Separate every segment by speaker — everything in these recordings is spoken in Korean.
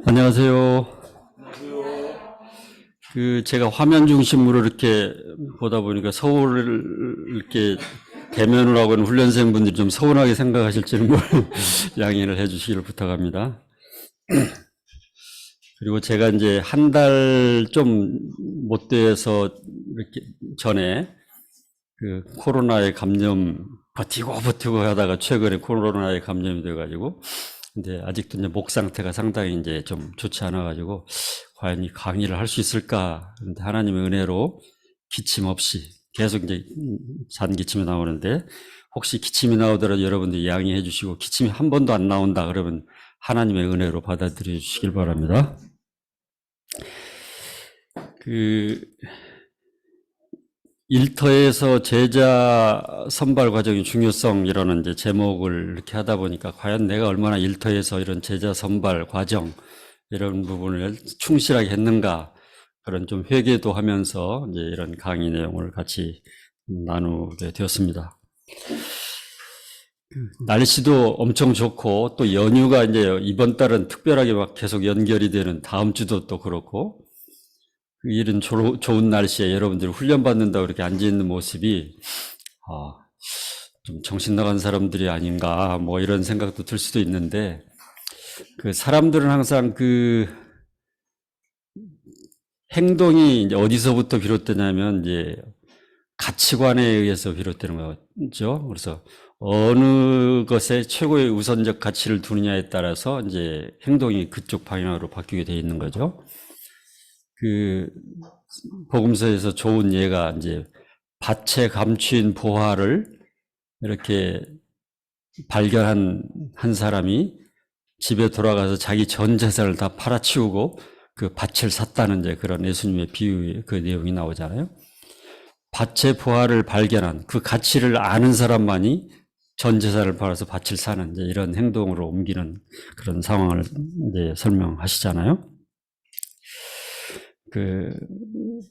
Speaker 1: 안녕하세요. 제가 화면 중심으로 이렇게 보다 보니까 서울을 이렇게 대면으로 하고 있는 훈련생분들이 좀 서운하게 생각하실지는 양해를 해 주시기를 부탁합니다. 그리고 제가 이제 한 달 좀 못 돼서 이렇게 전에 코로나에 감염 버티고 하다가 최근에 코로나에 감염이 돼가지고 근데 아직도 이제 목 상태가 상당히 이제 좀 좋지 않아가지고 과연 이 강의를 할 수 있을까? 근데 하나님의 은혜로 기침 없이 계속 이제 잔 기침이 나오는데 혹시 기침이 나오더라도 여러분들이 양해해 주시고 기침이 한 번도 안 나온다 그러면 하나님의 은혜로 받아들여 주시길 바랍니다. 일터에서 제자 선발 과정의 중요성이라는 이제 제목을 이렇게 하다 보니까 과연 내가 얼마나 일터에서 이런 제자 선발 과정 이런 부분을 충실하게 했는가 그런 좀 회개도 하면서 이제 이런 강의 내용을 같이 나누게 되었습니다. 날씨도 엄청 좋고 또 연휴가 이제 이번 달은 특별하게 막 계속 연결이 되는 다음 주도 또 그렇고 이런 좋은 날씨에 여러분들이 훈련받는다고 이렇게 앉아있는 모습이, 좀 정신 나간 사람들이 아닌가, 뭐 이런 생각도 들 수도 있는데, 사람들은 항상 행동이 이제 어디서부터 비롯되냐면, 이제 가치관에 의해서 비롯되는 거죠. 그래서 어느 것에 최고의 우선적 가치를 두느냐에 따라서 이제 행동이 그쪽 방향으로 바뀌게 돼 있는 거죠. 복음서에서 좋은 예가 이제 밭에 감추인 보화를 이렇게 발견한 한 사람이 집에 돌아가서 자기 전 재산을 다 팔아치우고 그 밭을 샀다는 이제 그런 예수님의 비유의 그 내용이 나오잖아요. 밭의 보화를 발견한 그 가치를 아는 사람만이 전 재산을 팔아서 밭을 사는 이제 이런 행동으로 옮기는 그런 상황을 이제 설명하시잖아요.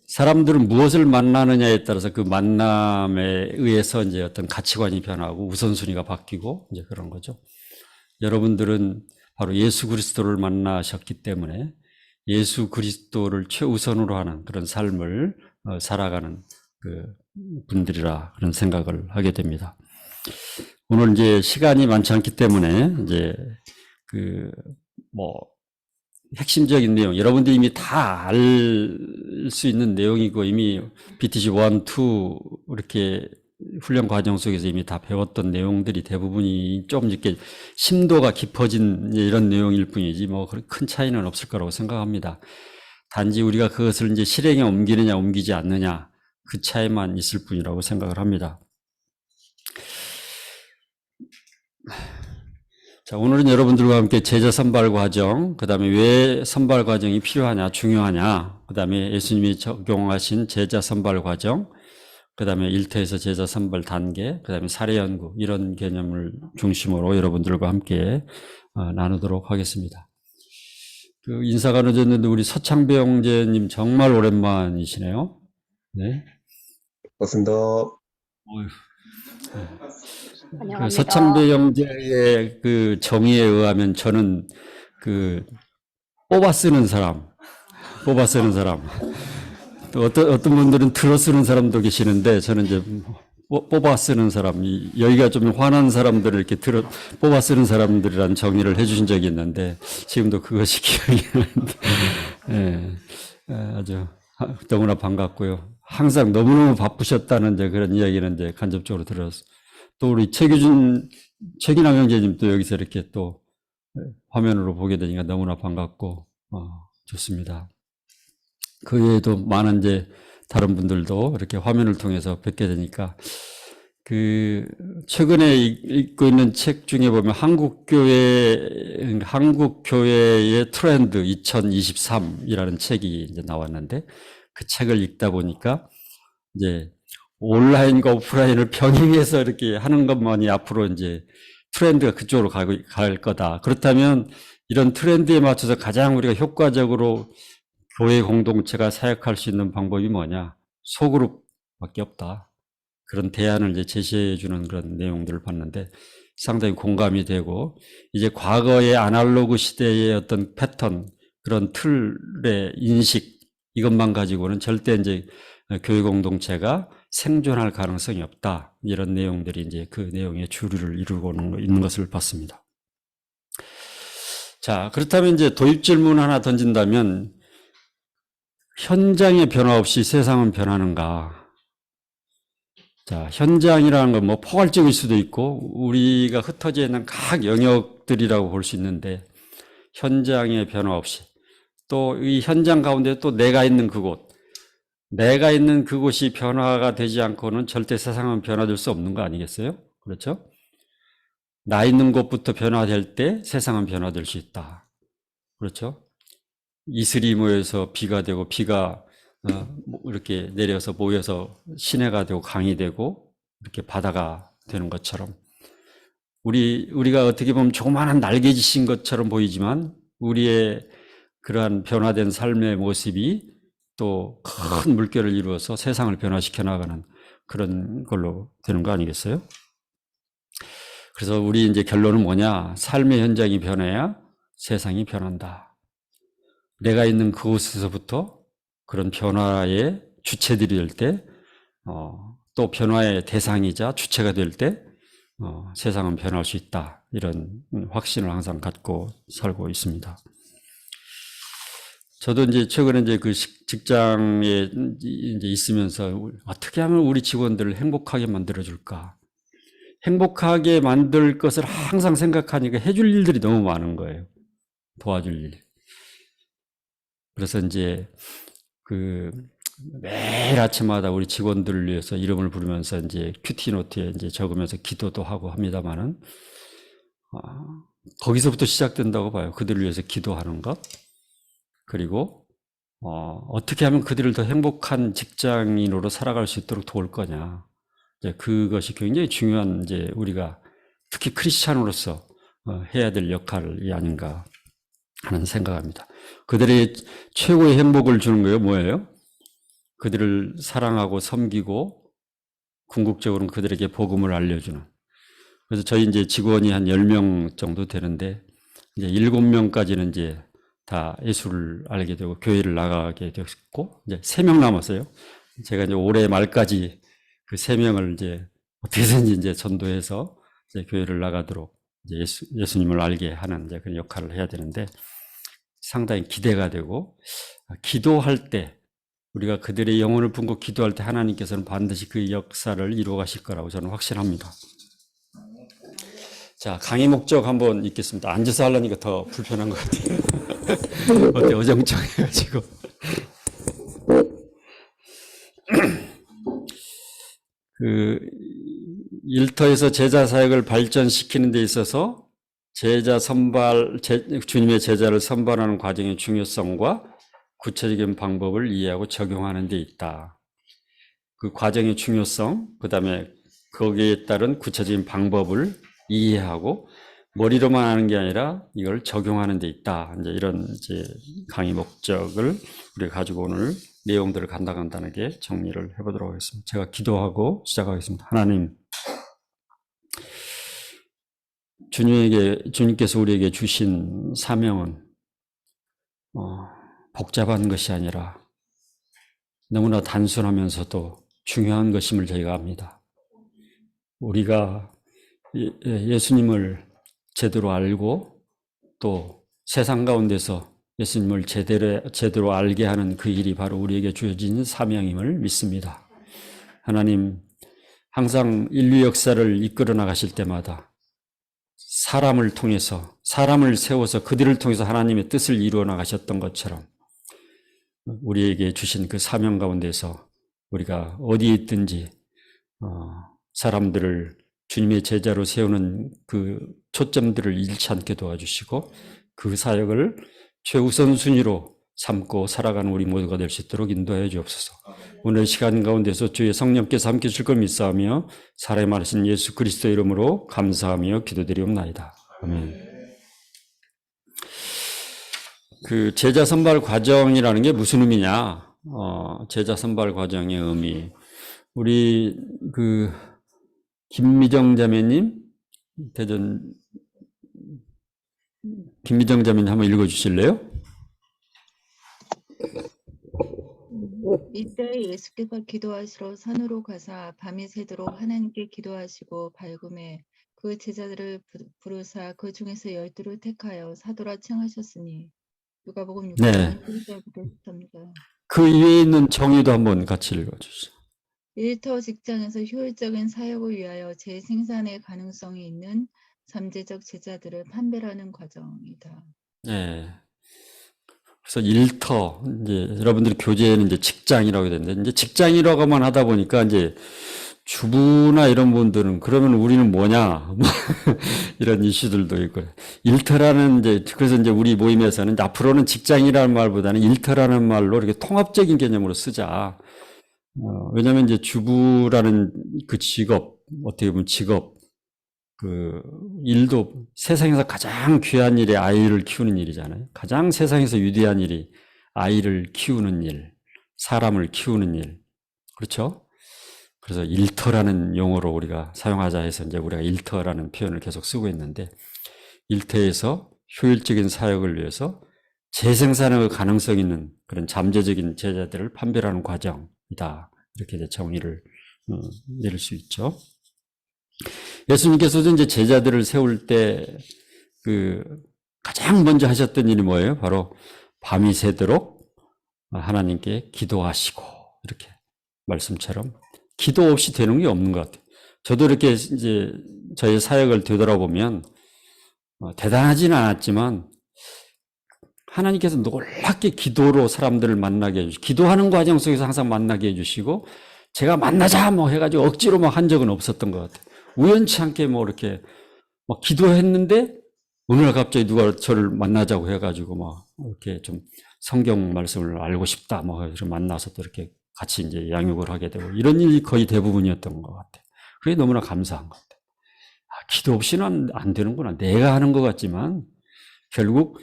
Speaker 1: 사람들은 무엇을 만나느냐에 따라서 그 만남에 의해서 이제 어떤 가치관이 변하고 우선순위가 바뀌고 이제 그런 거죠. 여러분들은 바로 예수 그리스도를 만나셨기 때문에 예수 그리스도를 최우선으로 하는 그런 삶을 살아가는 분들이라 그런 생각을 하게 됩니다. 오늘 이제 시간이 많지 않기 때문에 이제 핵심적인 내용, 여러분들이 이미 다 알 수 있는 내용이고 이미 BTG 1, 2 이렇게 훈련 과정 속에서 이미 다 배웠던 내용들이 대부분이 좀 이렇게 심도가 깊어진 이런 내용일 뿐이지 뭐 큰 차이는 없을 거라고 생각합니다. 단지 우리가 그것을 이제 실행에 옮기느냐 옮기지 않느냐 그 차이만 있을 뿐이라고 생각을 합니다. 자, 오늘은 여러분들과 함께 제자 선발 과정, 그 다음에 왜 선발 과정이 필요하냐, 중요하냐, 그 다음에 예수님이 적용하신 제자 선발 과정, 그 다음에 일터에서 제자 선발 단계, 그 다음에 사례 연구, 이런 개념을 중심으로 여러분들과 함께 나누도록 하겠습니다. 인사가 늦었는데 우리 서창배 형제님 정말 오랜만이시네요. 네.
Speaker 2: 반갑습니다.
Speaker 3: 환영합니다.
Speaker 1: 서창배 형제의 정의에 의하면 저는 뽑아 쓰는 사람. 또 어떤 분들은 들어 쓰는 사람도 계시는데 저는 이제 뽑아 쓰는 사람, 여기가 좀 화난 사람들을 이렇게 뽑아 쓰는 사람들이라는 정의를 해주신 적이 있는데 지금도 그것이 기억이 나는데, 아주 너무나 반갑고요. 항상 너무너무 바쁘셨다는 이제 그런 이야기는 이제 간접적으로 들었어요. 또 우리 최기남 형제님 또 여기서 이렇게 또 화면으로 보게 되니까 너무나 반갑고 좋습니다. 그 외에도 많은 이제 다른 분들도 이렇게 화면을 통해서 뵙게 되니까 최근에 읽고 있는 책 중에 보면 한국교회의 트렌드 2023이라는 책이 이제 나왔는데 그 책을 읽다 보니까 이제 온라인과 오프라인을 병행해서 이렇게 하는 것만이 앞으로 이제 트렌드가 그쪽으로 갈 거다. 그렇다면 이런 트렌드에 맞춰서 가장 우리가 효과적으로 교회 공동체가 사역할 수 있는 방법이 뭐냐? 소그룹밖에 없다. 그런 대안을 이제 제시해 주는 그런 내용들을 봤는데 상당히 공감이 되고 이제 과거의 아날로그 시대의 어떤 패턴, 그런 틀의 인식, 이것만 가지고는 절대 이제 교회 공동체가 생존할 가능성이 없다. 이런 내용들이 이제 그 내용의 주류를 이루고 있는 것을 봤습니다. 자, 그렇다면 이제 도입 질문 하나 던진다면, 현장의 변화 없이 세상은 변하는가? 자, 현장이라는 건 뭐 포괄적일 수도 있고, 우리가 흩어져 있는 각 영역들이라고 볼 수 있는데, 현장의 변화 없이, 또 이 현장 가운데 또 내가 있는 그곳, 내가 있는 그곳이 변화가 되지 않고는 절대 세상은 변화될 수 없는 거 아니겠어요? 그렇죠? 나 있는 곳부터 변화될 때 세상은 변화될 수 있다. 그렇죠? 이슬이 모여서 비가 되고, 비가 이렇게 내려서 모여서 시내가 되고 강이 되고 이렇게 바다가 되는 것처럼, 우리가 어떻게 보면 조그마한 날개짓인 것처럼 보이지만 우리의 그러한 변화된 삶의 모습이 또 큰 물결을 이루어서 세상을 변화시켜 나가는 그런 걸로 되는 거 아니겠어요? 그래서 우리 이제 결론은 뭐냐? 삶의 현장이 변해야 세상이 변한다. 내가 있는 그곳에서부터 그런 변화의 주체들이 될 때, 또 변화의 대상이자 주체가 될 때, 세상은 변할 수 있다. 이런 확신을 항상 갖고 살고 있습니다. 저도 이제 최근에 이제 그 직장에 이제 있으면서 어떻게 하면 우리 직원들을 행복하게 만들어줄까? 행복하게 만들 것을 항상 생각하니까 해줄 일들이 너무 많은 거예요. 도와줄 일. 그래서 이제 그 매일 아침마다 우리 직원들을 위해서 이름을 부르면서 이제 큐티노트에 이제 적으면서 기도도 하고 합니다만은, 거기서부터 시작된다고 봐요. 그들을 위해서 기도하는 것. 그리고 어떻게 하면 그들을 더 행복한 직장인으로 살아갈 수 있도록 도울 거냐. 이제 그것이 굉장히 중요한, 이제 우리가 특히 크리스찬으로서 해야 될 역할이 아닌가 하는 생각합니다. 그들의 최고의 행복을 주는 거예요. 뭐예요? 그들을 사랑하고 섬기고 궁극적으로는 그들에게 복음을 알려주는. 그래서 저희 이제 직원이 한 10명 정도 되는데, 이제 7명까지는 이제 다 예수를 알게 되고 교회를 나가게 됐고, 이제 3명 남았어요. 제가 이제 올해 말까지 그 3명을 이제 어떻게든지 이제 전도해서 이제 교회를 나가도록 이제 예수님을 알게 하는 이제 그런 역할을 해야 되는데, 상당히 기대가 되고, 기도할 때, 우리가 그들의 영혼을 품고 기도할 때 하나님께서는 반드시 그 역사를 이루어 가실 거라고 저는 확신합니다. 자, 강의 목적 한번 읽겠습니다. 앉아서 하려니까 더 불편한 것 같아요. 어때, 어정쩡해가지고. 그 일터에서 제자 사역을 발전시키는 데 있어서 주님의 제자를 선발하는 과정의 중요성과 구체적인 방법을 이해하고 적용하는 데 있다. 그 과정의 중요성, 그 다음에 거기에 따른 구체적인 방법을 이해하고 머리로만 하는 게 아니라 이걸 적용하는 데 있다. 이제 이런 이제 강의 목적을 우리가 가지고 오늘 내용들을 간단하게 정리를 해보도록 하겠습니다. 제가 기도하고 시작하겠습니다. 하나님, 주님께서 우리에게 주신 사명은 복잡한 것이 아니라 너무나 단순하면서도 중요한 것임을 저희가 압니다. 우리가 예수님을 제대로 알고 또 세상 가운데서 예수님을 제대로 알게 하는 그 일이 바로 우리에게 주어진 사명임을 믿습니다. 하나님, 항상 인류 역사를 이끌어 나가실 때마다 사람을 통해서, 사람을 세워서 그들을 통해서 하나님의 뜻을 이루어 나가셨던 것처럼 우리에게 주신 그 사명 가운데서 우리가 어디에 있든지 사람들을 주님의 제자로 세우는 그 초점들을 잃지 않게 도와주시고 그 사역을 최우선 순위로 삼고 살아가는 우리 모두가 될 수 있도록 인도하여 주옵소서. 오늘 시간 가운데서 주의 성령께서 함께 줄 걸 믿사오며 살아야 말하신 예수 그리스도 이름으로 감사하며 기도드리옵나이다. 아멘. 그 제자 선발 과정이라는 게 무슨 의미냐? 제자 선발 과정의 의미. 우리 그 김미정 자매님, 대전 김미정 자매님 한번 읽어 주실래요?
Speaker 2: 이때 예수께서 기도하시러 산으로 가사 밤이 새도록 하나님께 기도하시고 밝음에 그 제자들을 부르사 그 중에서 12를 택하여 사도라 칭하셨으니 누가복음 6장
Speaker 1: 네.
Speaker 2: 12절부터 13절.
Speaker 1: 그 위에 있는 정의도 한번 같이 읽어주시죠.
Speaker 2: 일터 직장에서 효율적인 사역을 위하여 재생산의 가능성이 있는 잠재적 제자들을 판별하는 과정이다.
Speaker 1: 네. 그래서 일터, 이제 여러분들이 교재에는 이제 직장이라고 되는데, 이제 직장이라고만 하다 보니까 이제 주부나 이런 분들은 그러면 우리는 뭐냐? 뭐 이런 이슈들도 있고. 일터라는 이제, 그래서 이제 우리 모임에서는 앞으로는 직장이라는 말보다는 일터라는 말로 이렇게 통합적인 개념으로 쓰자. 왜냐면 이제 주부라는 그 직업, 어떻게 보면 직업, 그 일도 세상에서 가장 귀한 일이 아이를 키우는 일이잖아요. 가장 세상에서 위대한 일이 아이를 키우는 일, 사람을 키우는 일. 그렇죠? 그래서 일터라는 용어로 우리가 사용하자 해서 이제 우리가 일터라는 표현을 계속 쓰고 있는데, 일터에서 효율적인 사역을 위해서 재생산의 가능성 있는 그런 잠재적인 제자들을 판별하는 과정이다. 이렇게 이제 정의를 내릴 수 있죠. 예수님께서도 이제 제자들을 세울 때 그 가장 먼저 하셨던 일이 뭐예요? 바로 밤이 새도록 하나님께 기도하시고, 이렇게 말씀처럼 기도 없이 되는 게 없는 것 같아요. 저도 이렇게 이제 저의 사역을 되돌아보면 대단하지는 않았지만 하나님께서 놀랍게 기도로 사람들을 만나게 해주시고, 기도하는 과정 속에서 항상 만나게 해주시고, 제가 만나자 뭐 해가지고 억지로 막 한 적은 없었던 것 같아요. 우연치 않게 뭐 이렇게 막 기도했는데 어느 날 갑자기 누가 저를 만나자고 해가지고 막 이렇게 좀 성경 말씀을 알고 싶다 뭐 이렇게 만나서 또 이렇게 같이 이제 양육을 하게 되고, 이런 일이 거의 대부분이었던 것 같아요. 그게 너무나 감사한 것 같아요. 기도 없이는 안 되는구나. 내가 하는 것 같지만 결국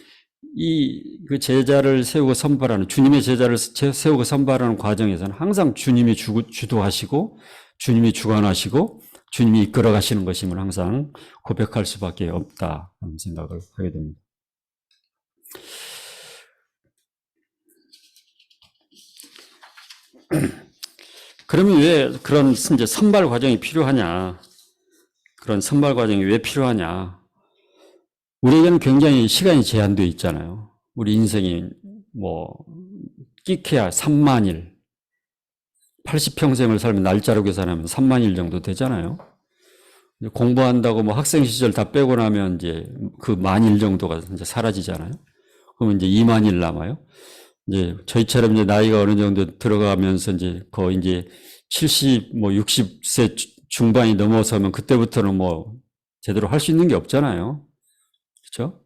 Speaker 1: 그 제자를 세우고 선발하는, 주님의 제자를 세우고 선발하는 과정에서는 항상 주님이 주도하시고 주님이 주관하시고 주님이 이끌어 가시는 것임을 항상 고백할 수밖에 없다 하는 생각을 하게 됩니다. 그러면 왜 그런 이제 선발 과정이 필요하냐? 그런 선발 과정이 왜 필요하냐? 우리에게는 굉장히 시간이 제한되어 있잖아요. 우리 인생이 뭐 끼케야 3만 일, 80평생을 살면 날짜로 계산하면 3만 일 정도 되잖아요. 공부한다고 뭐 학생 시절 다 빼고 나면 이제 그 만일 정도가 이제 사라지잖아요. 그러면 이제 2만 일 남아요. 이제 저희처럼 이제 나이가 어느 정도 들어가면서 이제 거의 이제 70, 뭐 60세 중반이 넘어서면 그때부터는 뭐 제대로 할 수 있는 게 없잖아요. 그렇죠?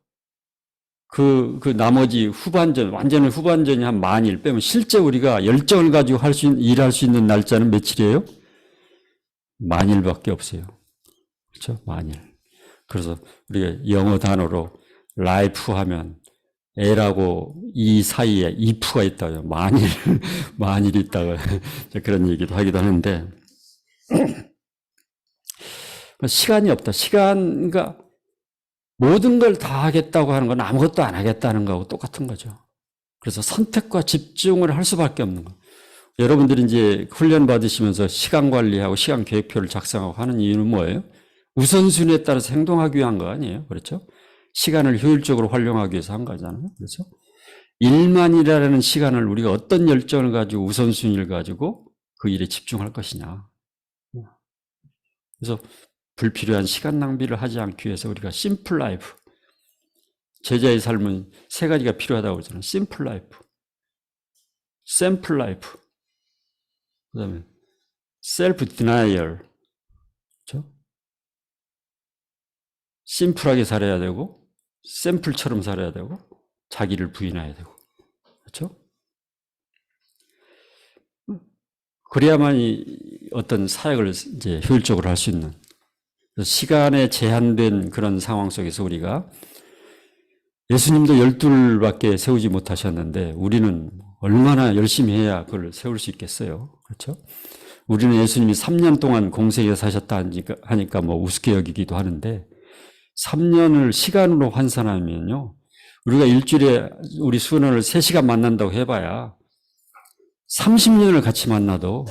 Speaker 1: 그 나머지 후반전, 완전히 후반전이 한 만일 빼면 실제 우리가 열정을 가지고 일할 수 있는 날짜는 며칠이에요? 만일밖에 없어요. 그렇죠? 만일. 그래서 우리가 영어 단어로 라이프 하면 L하고 E 사이에 if가 있다고요. 만일이 있다고 그런 얘기도 하기도 하는데, 시간이 없다. 그러니까 모든 걸 다 하겠다고 하는 건 아무것도 안 하겠다는 거하고 똑같은 거죠. 그래서 선택과 집중을 할 수밖에 없는 거. 여러분들이 이제 훈련 받으시면서 시간 관리하고 시간 계획표를 작성하고 하는 이유는 뭐예요? 우선순위에 따라서 행동하기 위한 거 아니에요? 그렇죠? 시간을 효율적으로 활용하기 위해서 한 거잖아요. 그렇죠? 일만이라는 시간을 우리가 어떤 열정을 가지고 우선순위를 가지고 그 일에 집중할 것이냐. 그래서 불필요한 시간 낭비를 하지 않기 위해서 우리가 심플 라이프, 제자의 삶은 세 가지가 필요하다고 그러잖아요. 심플 라이프, 샘플 라이프, 그 다음에 셀프 디나이얼. 그렇죠? 심플하게 살아야 되고 샘플처럼 살아야 되고 자기를 부인해야 되고, 그렇죠? 그래야만 어떤 사역을 이제 효율적으로 할 수 있는, 시간에 제한된 그런 상황 속에서 우리가, 예수님도 12밖에 세우지 못하셨는데 우리는 얼마나 열심히 해야 그걸 세울 수 있겠어요. 그렇죠? 우리는 예수님이 3년 동안 공생에 사셨다 하니까 뭐 우습게 여기기도 하는데, 3년을 시간으로 환산하면요, 우리가 일주일에 우리 수련을 3시간 만난다고 해봐야 30년을 같이 만나도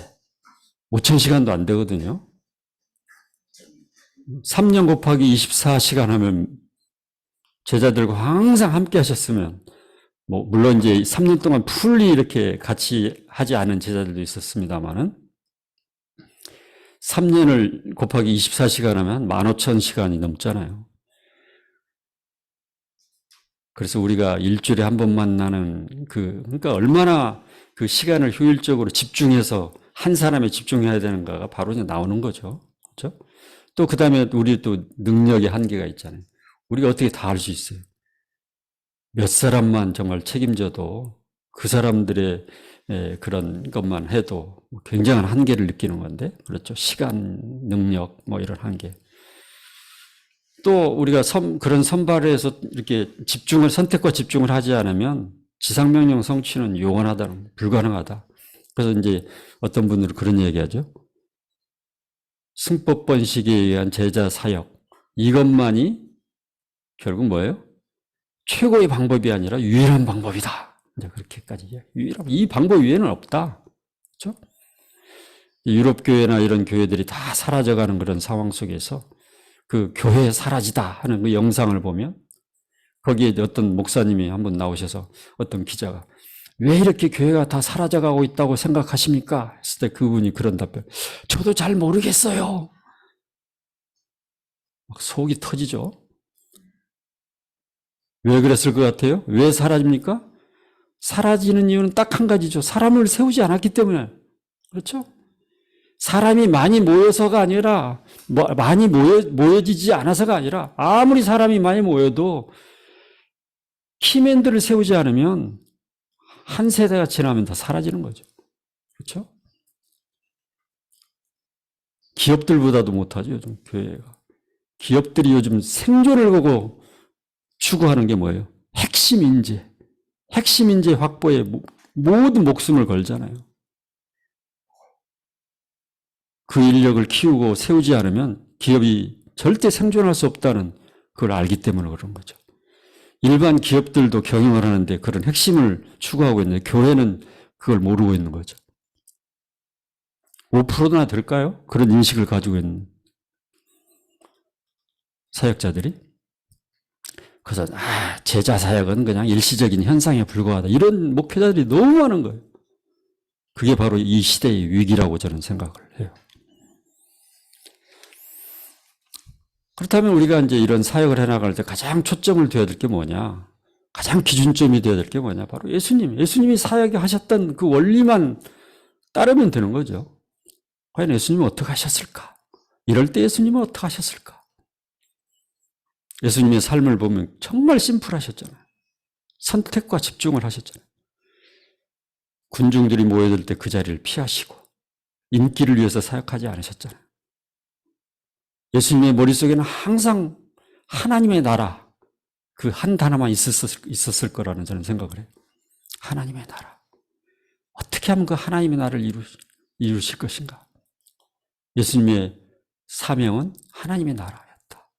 Speaker 1: 5,000시간도 안 되거든요. 3년 곱하기 24시간 하면 제자들과 항상 함께 하셨으면, 물론 이제 3년 동안 풀리 이렇게 같이 하지 않은 제자들도 있었습니다만은, 3년을 곱하기 24시간 하면 15,000시간이 넘잖아요. 그래서 우리가 일주일에 한 번 만나는 그러니까 얼마나 그 시간을 효율적으로 집중해서 한 사람에 집중해야 되는가가 바로 이제 나오는 거죠. 그렇죠? 또 그다음에 우리 또 능력의 한계가 있잖아요. 우리가 어떻게 다 할 수 있어요? 몇 사람만 정말 책임져도 그 사람들의 그런 것만 해도 굉장한 한계를 느끼는 건데, 그렇죠? 시간, 능력, 이런 한계. 또 우리가 그런 선발에서 이렇게 선택과 집중을 하지 않으면 지상명령 성취는 요원하다, 불가능하다. 그래서 이제 어떤 분들은 그런 얘기하죠. 승법 번식에 의한 제자 사역, 이것만이 결국 뭐예요? 최고의 방법이 아니라 유일한 방법이다. 이제 그렇게까지 이 방법 외에는 없다. 그렇죠? 유럽 교회나 이런 교회들이 다 사라져가는 그런 상황 속에서 그 교회 사라지다 하는 그 영상을 보면 거기에 어떤 목사님이 한번 나오셔서 어떤 기자가 왜 이렇게 교회가 다 사라져가고 있다고 생각하십니까? 했을 때 그분이 그런 답변, 저도 잘 모르겠어요. 막 속이 터지죠. 왜 그랬을 것 같아요? 왜 사라집니까? 사라지는 이유는 딱 한 가지죠. 사람을 세우지 않았기 때문에. 그렇죠? 사람이 많이 모여서가 아니라, 많이 모여지지 않아서가 아니라, 아무리 사람이 많이 모여도 키맨들을 세우지 않으면 한 세대가 지나면 다 사라지는 거죠. 그렇죠? 기업들보다도 못하죠, 요즘 교회가. 기업들이 요즘 생존을 보고 추구하는 게 뭐예요? 핵심 인재 확보에 모든 목숨을 걸잖아요. 그 인력을 키우고 세우지 않으면 기업이 절대 생존할 수 없다는 그걸 알기 때문에 그런 거죠. 일반 기업들도 경영을 하는데 그런 핵심을 추구하고 있는데 교회는 그걸 모르고 있는 거죠. 5%나 될까요? 그런 인식을 가지고 있는 사역자들이. 그래서 제자 사역은 그냥 일시적인 현상에 불과하다. 이런 목회자들이 너무 많은 거예요. 그게 바로 이 시대의 위기라고 저는 생각을 해요. 그렇다면 우리가 이제 이런 사역을 해나갈 때 가장 초점을 둬야 될 게 뭐냐? 가장 기준점이 돼야 될 게 뭐냐? 바로 예수님이 사역에 하셨던 그 원리만 따르면 되는 거죠. 과연 예수님은 어떻게 하셨을까? 이럴 때 예수님은 어떻게 하셨을까? 예수님의 삶을 보면 정말 심플하셨잖아요. 선택과 집중을 하셨잖아요. 군중들이 모여들 때 그 자리를 피하시고 인기를 위해서 사역하지 않으셨잖아요. 예수님의 머릿속에는 항상 하나님의 나라, 그 한 단어만 있었을 거라는 저는 생각을 해요. 하나님의 나라. 어떻게 하면 그 하나님의 나라를 이루실 것인가? 예수님의 사명은 하나님의 나라였다.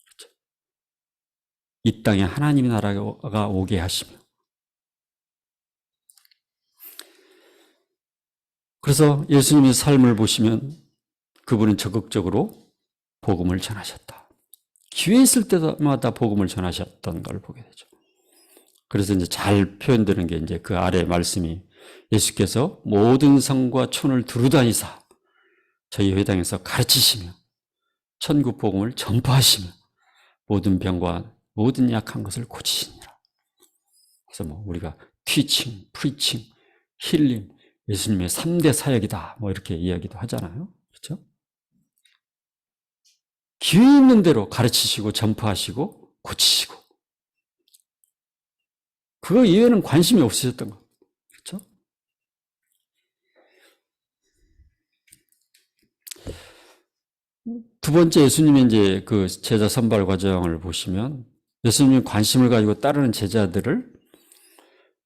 Speaker 1: 그렇죠? 이 땅에 하나님의 나라가 오게 하시며. 그래서 예수님의 삶을 보시면 그분은 적극적으로 복음을 전하셨다. 기회 있을 때마다 복음을 전하셨던 걸 보게 되죠. 그래서 이제 잘 표현되는 게 이제 그 아래 말씀이 예수께서 모든 성과 촌을 두루다니사 저희 회당에서 가르치시며 천국 복음을 전파하시며 모든 병과 모든 약한 것을 고치시니라. 그래서 우리가 티칭, 프리칭, 힐링, 예수님의 3대 사역이다. 이렇게 이야기도 하잖아요. 그렇죠? 기회 있는 대로 가르치시고 전파하시고 고치시고 그거 이외에는 관심이 없으셨던 거. 그렇죠? 두 번째 예수님의 이제 그 제자 선발 과정을 보시면 예수님이 관심을 가지고 따르는 제자들을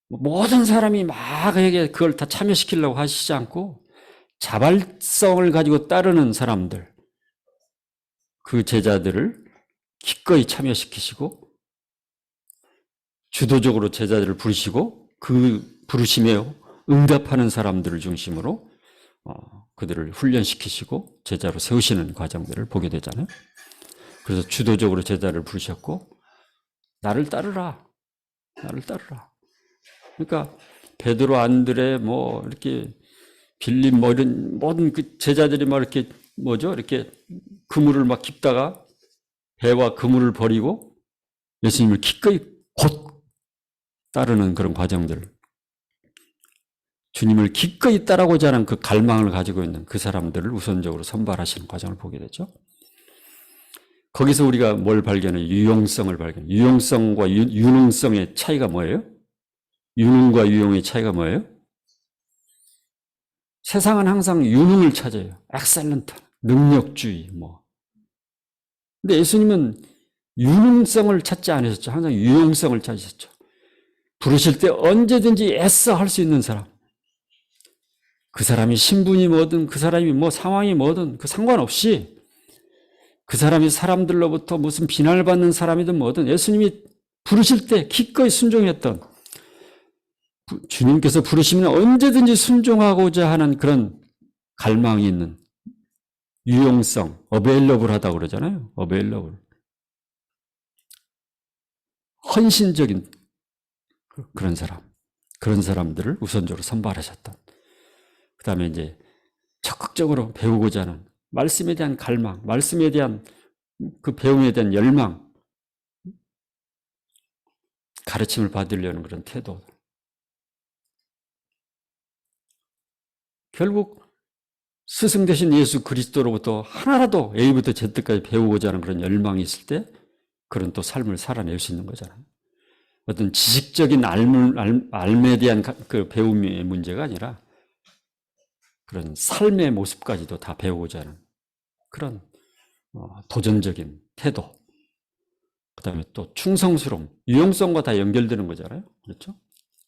Speaker 1: 모든 사람이 막 그걸 다 참여시키려고 하시지 않고 자발성을 가지고 따르는 사람들, 그 제자들을 기꺼이 참여시키시고 주도적으로 제자들을 부르시고 그 부르심에 응답하는 사람들을 중심으로 그들을 훈련시키시고 제자로 세우시는 과정들을 보게 되잖아요. 그래서 주도적으로 제자를 부르셨고 나를 따르라. 나를 따르라. 그러니까 베드로, 안드레, 뭐 이렇게 빌립, 뭐 이런 모든 그 제자들이 막 이렇게 뭐죠? 이렇게 그물을 막 깁다가 배와 그물을 버리고 예수님을 기꺼이 곧 따르는 그런 과정들. 주님을 기꺼이 따라고자 하는 그 갈망을 가지고 있는 그 사람들을 우선적으로 선발하시는 과정을 보게 되죠. 거기서 우리가 뭘 발견해요? 유용성을 발견해요. 유용성과 유능성의 차이가 뭐예요? 유능과 유용의 차이가 뭐예요? 세상은 항상 유능을 찾아요. 엑셀런트, 능력주의, 뭐. 근데 예수님은 유능성을 찾지 않으셨죠. 항상 유용성을 찾으셨죠. 부르실 때 언제든지 애써 할 수 있는 사람. 그 사람이 신분이 뭐든 그 사람이 뭐 상황이 뭐든 그 상관없이 그 사람이 사람들로부터 무슨 비난을 받는 사람이든 뭐든 예수님이 부르실 때 기꺼이 순종했던 주님께서 부르시면 언제든지 순종하고자 하는 그런 갈망이 있는 유용성, 어베일러블하다고 그러잖아요. 어베일러블. 헌신적인 그런 사람. 그런 사람들을 우선적으로 선발하셨던. 그 다음에 이제 적극적으로 배우고자 하는 말씀에 대한 갈망, 말씀에 대한 그 배움에 대한 열망, 가르침을 받으려는 그런 태도. 결국 스승 되신 예수 그리스도로부터 하나라도 A부터 Z까지 배우고자 하는 그런 열망이 있을 때 그런 또 삶을 살아낼 수 있는 거잖아요. 어떤 지식적인 알에 대한 그 배움의 문제가 아니라 그런 삶의 모습까지도 다 배우고자 하는 그런 도전적인 태도. 그 다음에 또 충성스러움, 유용성과 다 연결되는 거잖아요. 그렇죠?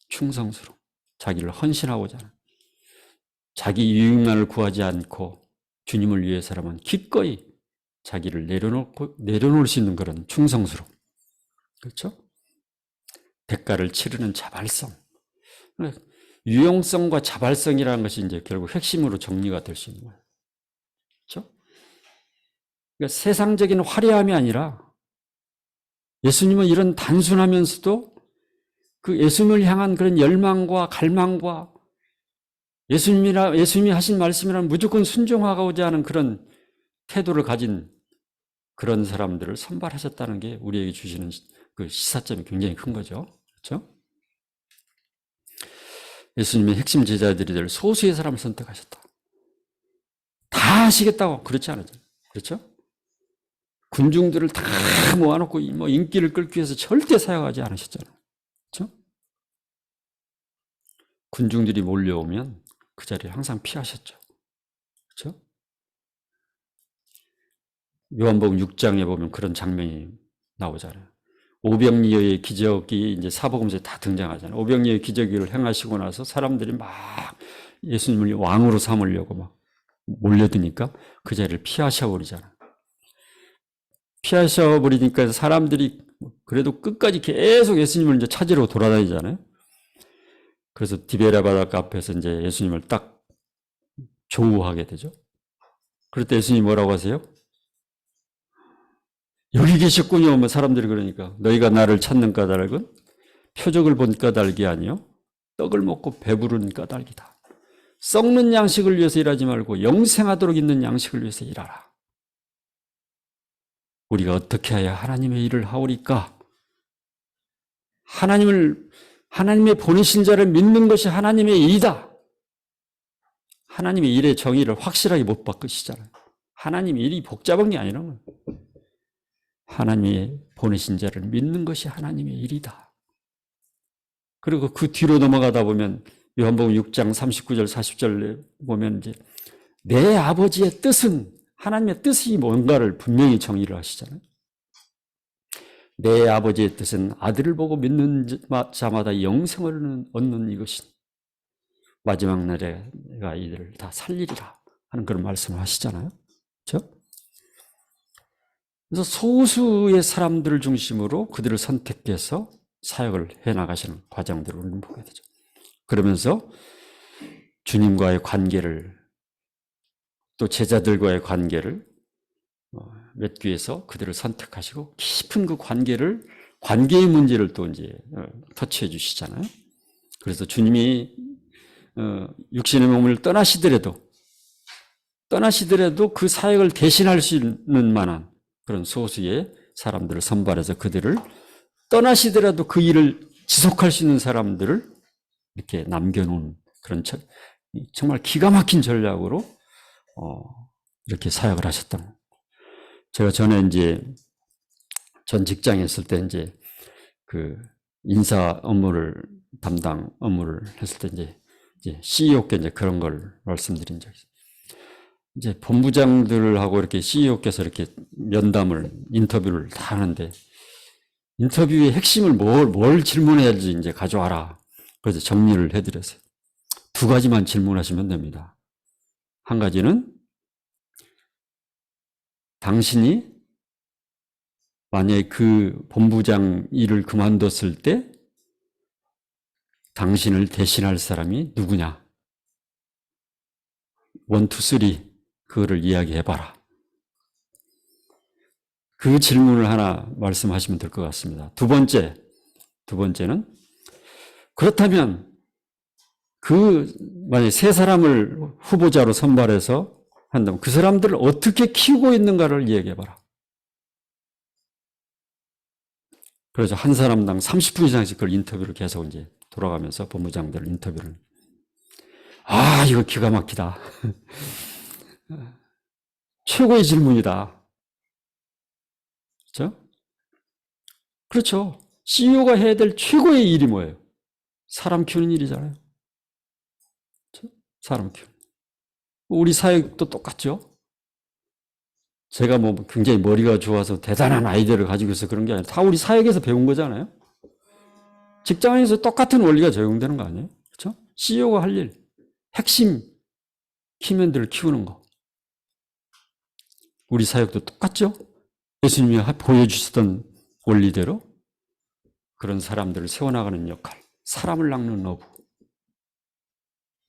Speaker 1: 충성스러움, 자기를 헌신하고자 하는. 자기 유익만을 구하지 않고 주님을 위해서라면 기꺼이 자기를 내려놓을 수 있는 그런 충성스러움. 그렇죠? 대가를 치르는 자발성. 유용성과 자발성이라는 것이 이제 결국 핵심으로 정리가 될 수 있는 거예요. 그렇죠? 그러니까 세상적인 화려함이 아니라 예수님은 이런 단순하면서도 그 예수님을 향한 그런 열망과 갈망과 예수님이 하신 말씀이라면 무조건 순종하고자 하는 그런 태도를 가진 그런 사람들을 선발하셨다는 게 우리에게 주시는 그 시사점이 굉장히 큰 거죠. 그렇죠? 예수님의 핵심 제자들이 될 소수의 사람을 선택하셨다. 다 하시겠다고 그렇지 않았죠. 그렇죠? 군중들을 다 모아놓고 뭐 인기를 끌기 위해서 절대 사용하지 않으셨잖아요. 그렇죠? 군중들이 몰려오면 그 자리를 항상 피하셨죠. 그렇죠? 요한복음 6장에 보면 그런 장면이 나오잖아요. 오병이어의 기적이 이제 사복음서에 다 등장하잖아요. 오병이어의 기적을 행하시고 나서 사람들이 막 예수님을 왕으로 삼으려고 막 몰려드니까 그 자리를 피하셔버리잖아요. 피하셔버리니까 사람들이 그래도 끝까지 계속 예수님을 이제 찾으러 돌아다니잖아요. 그래서 디베랴 바닷가 앞에서 이제 예수님을 딱 조우하게 되죠. 그럴 때 예수님이 뭐라고 하세요? 여기 계셨군요. 뭐 사람들이 그러니까 너희가 나를 찾는 까닭은 표적을 본 까닭이 아니요 떡을 먹고 배부른 까닭이다. 썩는 양식을 위해서 일하지 말고 영생하도록 있는 양식을 위해서 일하라. 우리가 어떻게 해야 하나님의 일을 하오리까? 하나님의 보내신 자를 믿는 것이 하나님의 일이다. 하나님의 일의 정의를 확실하게 못 바꾸시잖아요. 하나님의 일이 복잡한 게 아니라 하나님의 보내신 자를 믿는 것이 하나님의 일이다. 그리고 그 뒤로 넘어가다 보면 요한복음 6장 39절 40절에 보면 이제 내 아버지의 뜻은 하나님의 뜻이 뭔가를 분명히 정의를 하시잖아요. 내 아버지의 뜻은 아들을 보고 믿는 자마다 영생을 얻는 이것이 마지막 날에 내가 이들을 다 살리리라 하는 그런 말씀을 하시잖아요. 그렇죠? 그래서 소수의 사람들을 중심으로 그들을 선택해서 사역을 해나가시는 과정들을 우리는 보게 되죠. 그러면서 주님과의 관계를 또 제자들과의 관계를 맺기 위해서 그들을 선택하시고 깊은 그 관계의 문제를 또 이제 터치해 주시잖아요. 그래서 주님이 육신의 몸을 떠나시더라도 그 사역을 대신할 수 있는 만한 그런 소수의 사람들을 선발해서 그들을 떠나시더라도 그 일을 지속할 수 있는 사람들을 이렇게 남겨놓은 그런 정말 기가 막힌 전략으로 이렇게 사역을 하셨던 거예요. 제가 전에 이제 전 직장에 있을 때 이제 그 인사 담당 업무를 했을 때 이제 CEO께 이제 그런 걸 말씀드린 적이 있어요. 이제 본부장들하고 이렇게 CEO께서 이렇게 인터뷰를 다 하는데 인터뷰의 핵심을 뭘 질문해야지 이제 가져와라. 그래서 정리를 해드렸어요. 2가지만 질문하시면 됩니다. 한 가지는 당신이 만약에 그 본부장 일을 그만뒀을 때 당신을 대신할 사람이 누구냐? 1, 2, 3 그거를 이야기해봐라. 그 질문을 하나 말씀하시면 될 것 같습니다. 두 번째는 그렇다면 만약에 3사람을 후보자로 선발해서 한다면 그 사람들을 어떻게 키우고 있는가를 이야기해봐라. 그래서 한 사람당 30분 이상씩 그걸 인터뷰를 계속 이제 돌아가면서 본부장들 인터뷰를. 이거 기가 막히다. 최고의 질문이다. 그렇죠? 그렇죠. CEO가 해야 될 최고의 일이 뭐예요? 사람 키우는 일이잖아요. 그렇죠? 사람 키우는. 우리 사역도 똑같죠. 제가 뭐 굉장히 머리가 좋아서 대단한 아이디어를 가지고 있어서 그런 게 아니라 다 우리 사역에서 배운 거잖아요. 직장에서 똑같은 원리가 적용되는 거 아니에요? 그렇죠? CEO가 할 일, 핵심 키맨들을 키우는 거. 우리 사역도 똑같죠? 예수님이 보여주셨던 원리대로 그런 사람들을 세워나가는 역할, 사람을 낚는 어부.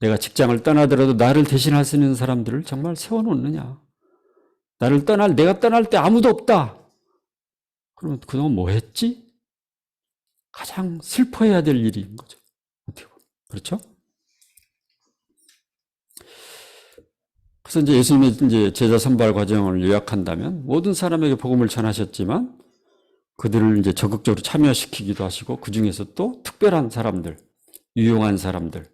Speaker 1: 내가 직장을 떠나더라도 나를 대신할 수 있는 사람들을 정말 세워놓느냐. 내가 떠날 때 아무도 없다. 그러면 그동안 뭐 했지? 가장 슬퍼해야 될 일인 거죠. 어떻게 보면. 그렇죠? 그래서 이제 예수님의 이제 제자 선발 과정을 요약한다면 모든 사람에게 복음을 전하셨지만 그들을 이제 적극적으로 참여시키기도 하시고 그 중에서 또 특별한 사람들, 유용한 사람들,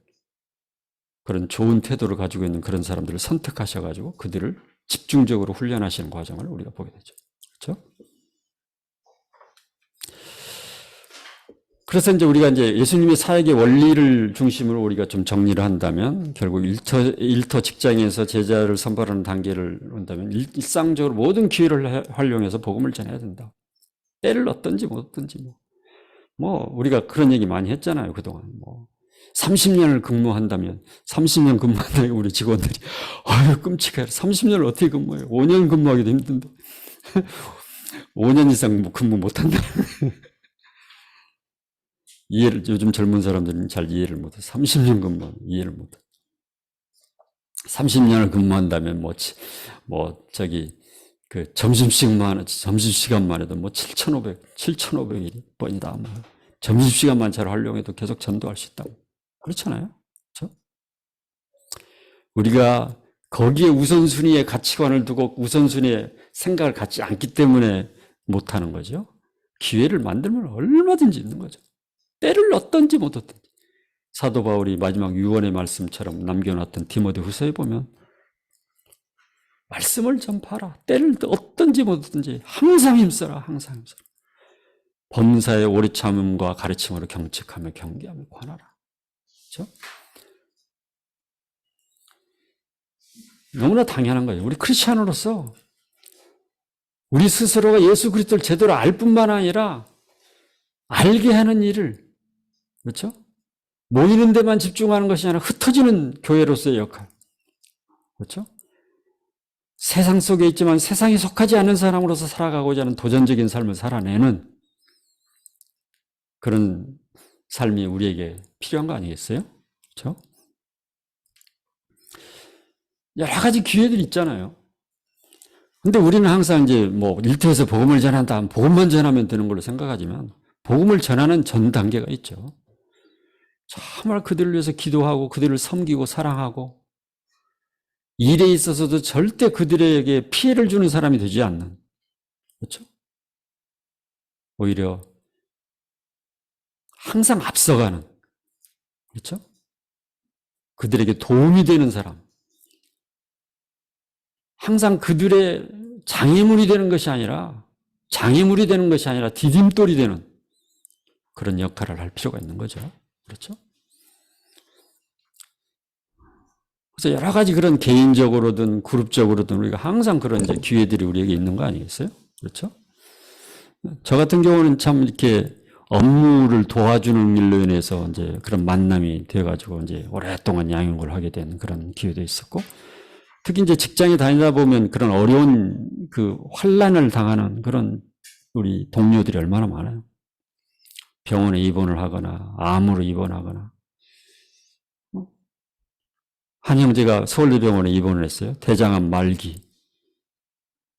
Speaker 1: 그런 좋은 태도를 가지고 있는 그런 사람들을 선택하셔가지고 그들을 집중적으로 훈련하시는 과정을 우리가 보게 되죠. 그렇죠? 그래서 이제 우리가 이제 예수님의 사역의 원리를 중심으로 우리가 좀 정리를 한다면 결국 일터 직장에서 제자를 선발하는 단계를 온다면 일상적으로 모든 기회를 활용해서 복음을 전해야 된다. 때를 얻든지 못 얻든지 뭐 우리가 그런 얘기 많이 했잖아요. 그동안 30년을 근무한다면 30년 근무한다면 우리 직원들이 끔찍해. 30년을 어떻게 근무해요? 5년 근무하기도 힘든데 5년 이상 근무 못한다. 요즘 젊은 사람들은 잘 이해를 못해. 30년 근무 이해를 못해. 30년을 근무한다면 점심시간만 해도 7,500일이 점심시간만 잘 활용해도 계속 전도할 수 있다고. 그렇잖아요. 그렇죠? 우리가 거기에 우선순위의 가치관을 두고 우선순위의 생각을 갖지 않기 때문에 못하는 거죠. 기회를 만들면 얼마든지 있는 거죠. 때를 얻든지 못 얻든지. 사도 바울이 마지막 유언의 말씀처럼 남겨놨던 디모데 후서에 보면 말씀을 전파하라. 때를 얻든지 못 얻든지 항상 힘써라. 항상 힘써라. 범사의 오래 참음과 가르침으로 경책하며 경계하며 관하라. 그렇죠? 너무나 당연한 거예요. 우리 크리스찬으로서 우리 스스로가 예수 그리스도를 제대로 알 뿐만 아니라 알게 하는 일을, 그렇죠? 모이는 데만 집중하는 것이 아니라 흩어지는 교회로서의 역할. 그렇죠? 세상 속에 있지만 세상에 속하지 않은 사람으로서 살아가고자 하는 도전적인 삶을 살아내는 그런 삶이 우리에게 필요한 거 아니겠어요? 그렇죠? 여러 가지 기회들이 있잖아요. 근데 우리는 항상 이제 뭐 일터에서 복음을 전한다, 복음만 전하면 되는 걸로 생각하지만 복음을 전하는 전 단계가 있죠. 정말 그들을 위해서 기도하고 그들을 섬기고 사랑하고 일에 있어서도 절대 그들에게 피해를 주는 사람이 되지 않는, 그렇죠? 오히려 항상 앞서가는, 그렇죠? 그들에게 도움이 되는 사람, 항상 그들의 장애물이 되는 것이 아니라 디딤돌이 되는 그런 역할을 할 필요가 있는 거죠. 그렇죠? 그래서 여러 가지 그런 개인적으로든 그룹적으로든 우리가 항상 그런 이제 기회들이 우리에게 있는 거 아니겠어요? 그렇죠? 저 같은 경우는 참 이렇게 업무를 도와주는 일로 인해서 이제 그런 만남이 돼가지고 이제 오랫동안 양육을 하게 된 그런 기회도 있었고, 특히 이제 직장에 다니다 보면 그런 어려운 그 환난을 당하는 그런 우리 동료들이 얼마나 많아요. 병원에 입원을 하거나 암으로 입원하거나. 한 형제가 서울대병원에 입원을 했어요. 대장암 말기.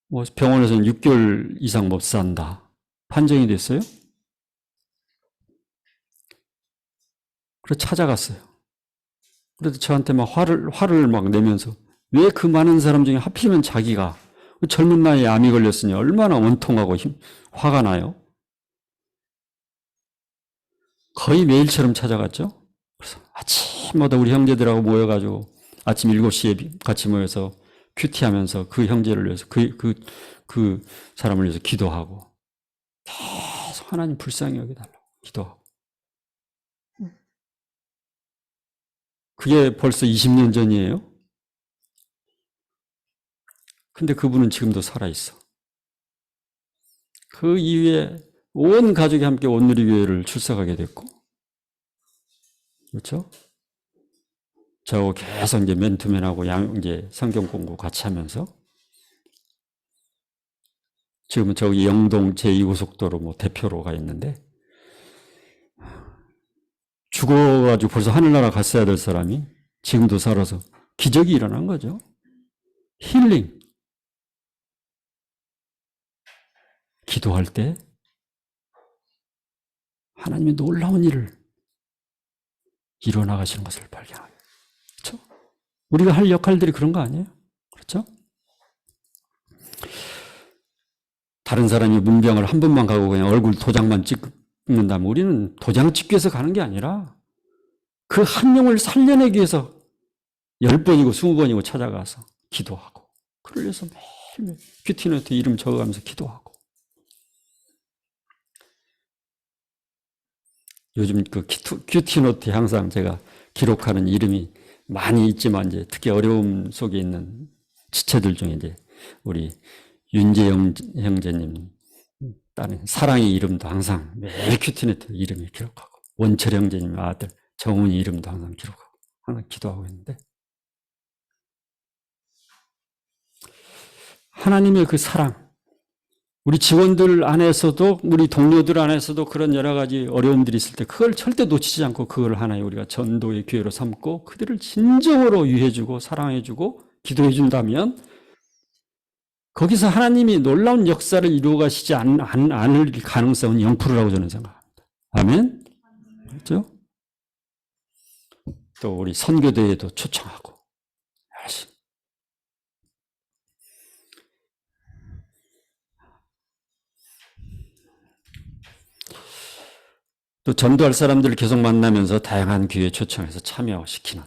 Speaker 1: 뭐 병원에서는 6개월 이상 못 산다. 판정이 됐어요. 그래서 찾아갔어요. 그래도 저한테 막 화를 막 내면서 왜 그 많은 사람 중에 하필이면 자기가 젊은 나이에 암이 걸렸으니 얼마나 원통하고 화가 나요. 거의 매일처럼 찾아갔죠. 그래서 아침마다 우리 형제들하고 모여가지고 아침 7시에 같이 모여서 큐티하면서 그 형제를 위해서 그 사람을 위해서 기도하고 계속 하나님 불쌍히 여겨달라고 기도하고. 그게 벌써 20년 전이에요. 근데 그분은 지금도 살아있어. 그 이후에 온 가족이 함께 온누리교회를 출석하게 됐고, 그렇죠? 저하고 계속 이제 맨투맨하고 이제 성경 공부 같이 하면서, 지금은 저기 영동 제2고속도로 뭐 대표로 가 있는데, 죽어가지고 벌써 하늘나라 갔어야 될 사람이 지금도 살아서 기적이 일어난 거죠. 힐링. 기도할 때 하나님의 놀라운 일을 이뤄나가시는 것을 발견하게. 그렇죠? 우리가 할 역할들이 그런 거 아니에요? 그렇죠? 다른 사람이 문병을 한 번만 가고 그냥 얼굴 도장만 찍는다면 우리는 도장 찍기 위해서 가는 게 아니라 그 한 명을 살려내기 위해서 10번이고 20번이고 찾아가서 기도하고, 그를 위해서 매일매일 큐티노트 이름 적어가면서 기도하고. 요즘 그 큐티노트에 항상 제가 기록하는 이름이 많이 있지만 이제 특히 어려움 속에 있는 지체들 중에 이제 우리 윤재영 형제님 딸인 사랑의 이름도 항상 매일 큐티노트 이름을 기록하고, 원철 형제님 아들 정훈이 이름도 항상 기록하고 항상 기도하고 있는데, 하나님의 그 사랑, 우리 직원들 안에서도 우리 동료들 안에서도 그런 여러 가지 어려움들이 있을 때 그걸 절대 놓치지 않고 그걸 하나의 우리가 전도의 기회로 삼고 그들을 진정으로 위해주고 사랑해주고 기도해준다면 거기서 하나님이 놀라운 역사를 이루어 가시지 않을 가능성은 0%라고 저는 생각합니다. 아멘? 그렇죠? 또 우리 선교대회도 초청하고 열심히. 또 전도할 사람들을 계속 만나면서 다양한 기회에 초청해서 참여시키는,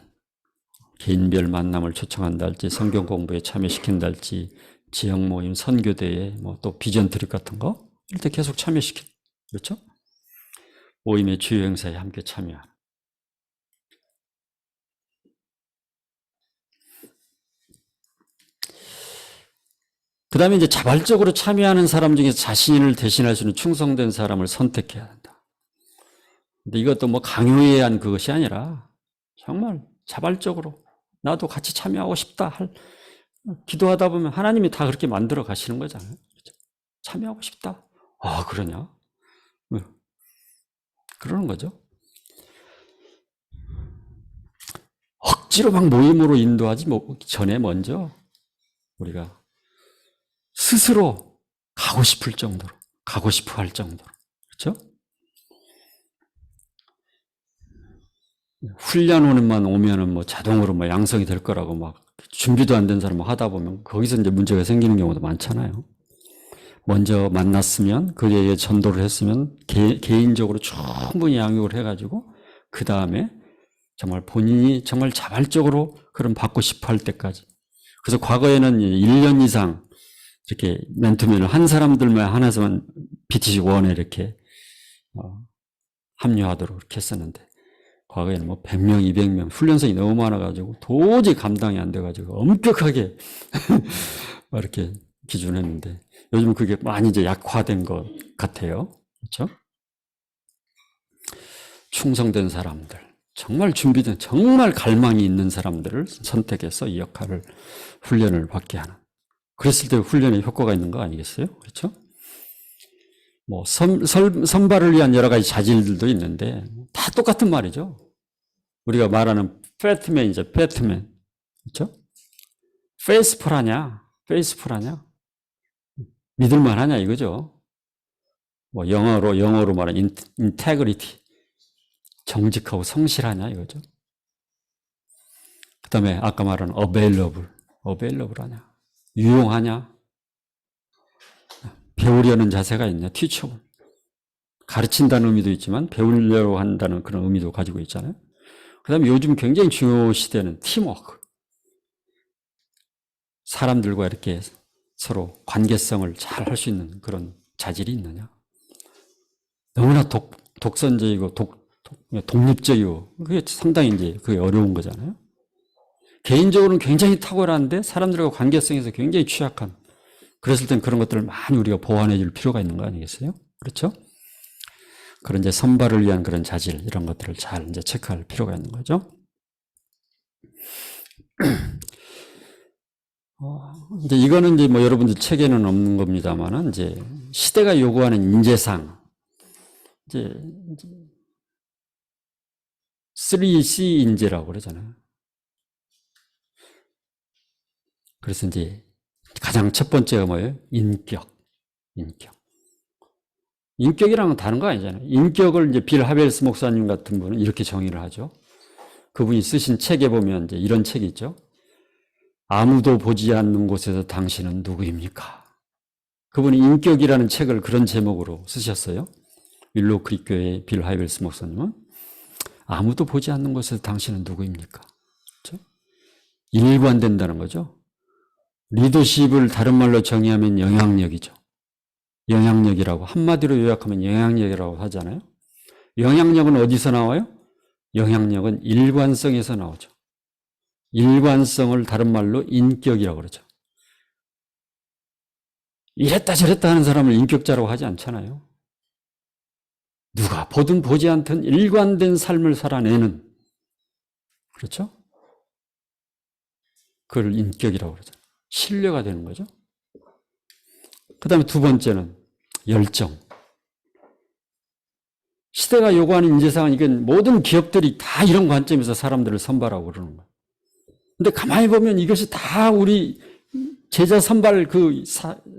Speaker 1: 개인별 만남을 초청한다 할지 성경 공부에 참여시킨다 할지 지역 모임, 선교대회, 뭐 또 비전 트립 같은 거 이럴 때 계속 참여시키는, 그렇죠? 모임의 주요 행사에 함께 참여하는. 그 다음에 이제 자발적으로 참여하는 사람 중에서 자신을 대신할 수 있는 충성된 사람을 선택해야 한다. 근데 이것도 뭐 강요에 의한 그것이 아니라 정말 자발적으로 나도 같이 참여하고 싶다 기도하다 보면 하나님이 다 그렇게 만들어 가시는 거잖아요. 그렇죠? 참여하고 싶다. 아, 그러냐? 그러는 거죠. 억지로 막 모임으로 인도하지 전에 먼저 우리가 스스로 가고 싶을 정도로, 가고 싶어 할 정도로. 그렇죠? 훈련원만 오면은 뭐 자동으로 뭐 양성이 될 거라고 막 준비도 안 된 사람 하다 보면 거기서 이제 문제가 생기는 경우도 많잖아요. 먼저 만났으면 그에게 전도를 했으면 개인적으로 충분히 양육을 해가지고 그 다음에 정말 본인이 정말 자발적으로 그런 받고 싶어 할 때까지. 그래서 과거에는 1년 이상 이렇게 맨투맨을 한 사람들만 하나서만 BTC1에 이렇게 합류하도록 이렇게 했었는데 과거에는 뭐 100명, 200명 훈련생이 너무 많아가지고 도저히 감당이 안 돼가지고 엄격하게 이렇게 기준했는데 요즘 그게 많이 이제 약화된 것 같아요. 그렇죠? 충성된 사람들, 정말 준비된, 정말 갈망이 있는 사람들을 선택해서 이 역할을 훈련을 받게 하는. 그랬을 때 훈련에 효과가 있는 거 아니겠어요? 그렇죠? 뭐 선발을 위한 여러 가지 자질들도 있는데 다 똑같은 말이죠. 우리가 말하는 패트맨이죠. 패트맨. 그렇죠? 페이스풀하냐? 페이스풀하냐? 믿을만하냐 이거죠. 뭐 영어로 말하는 인테그리티. 정직하고 성실하냐 이거죠. 그 다음에 아까 말한 available하냐, 유용하냐, 배우려는 자세가 있냐, teachable. 가르친다는 의미도 있지만 배우려고 한다는 그런 의미도 가지고 있잖아요. 그 다음에 요즘 굉장히 중요시되는 팀워크. 사람들과 이렇게 서로 관계성을 잘 할 수 있는 그런 자질이 있느냐. 너무나 독선적이고 독립적이고 그게 상당히 이제 그게 어려운 거잖아요. 개인적으로는 굉장히 탁월한데 사람들과 관계성에서 굉장히 취약한. 그랬을 땐 그런 것들을 많이 우리가 보완해 줄 필요가 있는 거 아니겠어요? 그렇죠? 그런 이제 선발을 위한 그런 자질 이런 것들을 잘 이제 체크할 필요가 있는 거죠. 이제 이거는 이제 뭐 여러분들 책에는 없는 겁니다만은 이제 시대가 요구하는 인재상 이제 3C 인재라고 그러잖아요. 그래서 이제 가장 첫 번째가 뭐예요? 인격. 인격이랑은 건 다른 거 아니잖아요. 인격을 이제 빌 하벨스 목사님 같은 분은 이렇게 정의를 하죠. 그분이 쓰신 책에 보면 이제 이런 책이 있죠. 아무도 보지 않는 곳에서 당신은 누구입니까? 그분이 인격이라는 책을 그런 제목으로 쓰셨어요. 윌로우 크릭 교회 빌 하벨스 목사님은 아무도 보지 않는 곳에서 당신은 누구입니까? 그렇죠? 일관된다는 거죠. 리더십을 다른 말로 정의하면 영향력이죠. 영향력이라고 한마디로 요약하면 영향력이라고 하잖아요. 영향력은 어디서 나와요? 영향력은 일관성에서 나오죠. 일관성을 다른 말로 인격이라고 그러죠. 이랬다 저랬다 하는 사람을 인격자라고 하지 않잖아요. 누가 보든 보지 않든 일관된 삶을 살아내는, 그렇죠? 그걸 인격이라고 그러죠. 신뢰가 되는 거죠. 그 다음에 두 번째는 열정. 시대가 요구하는 인재상은 이건 모든 기업들이 다 이런 관점에서 사람들을 선발하고 그러는 거예요. 근데 가만히 보면 이것이 다 우리 제자 선발 그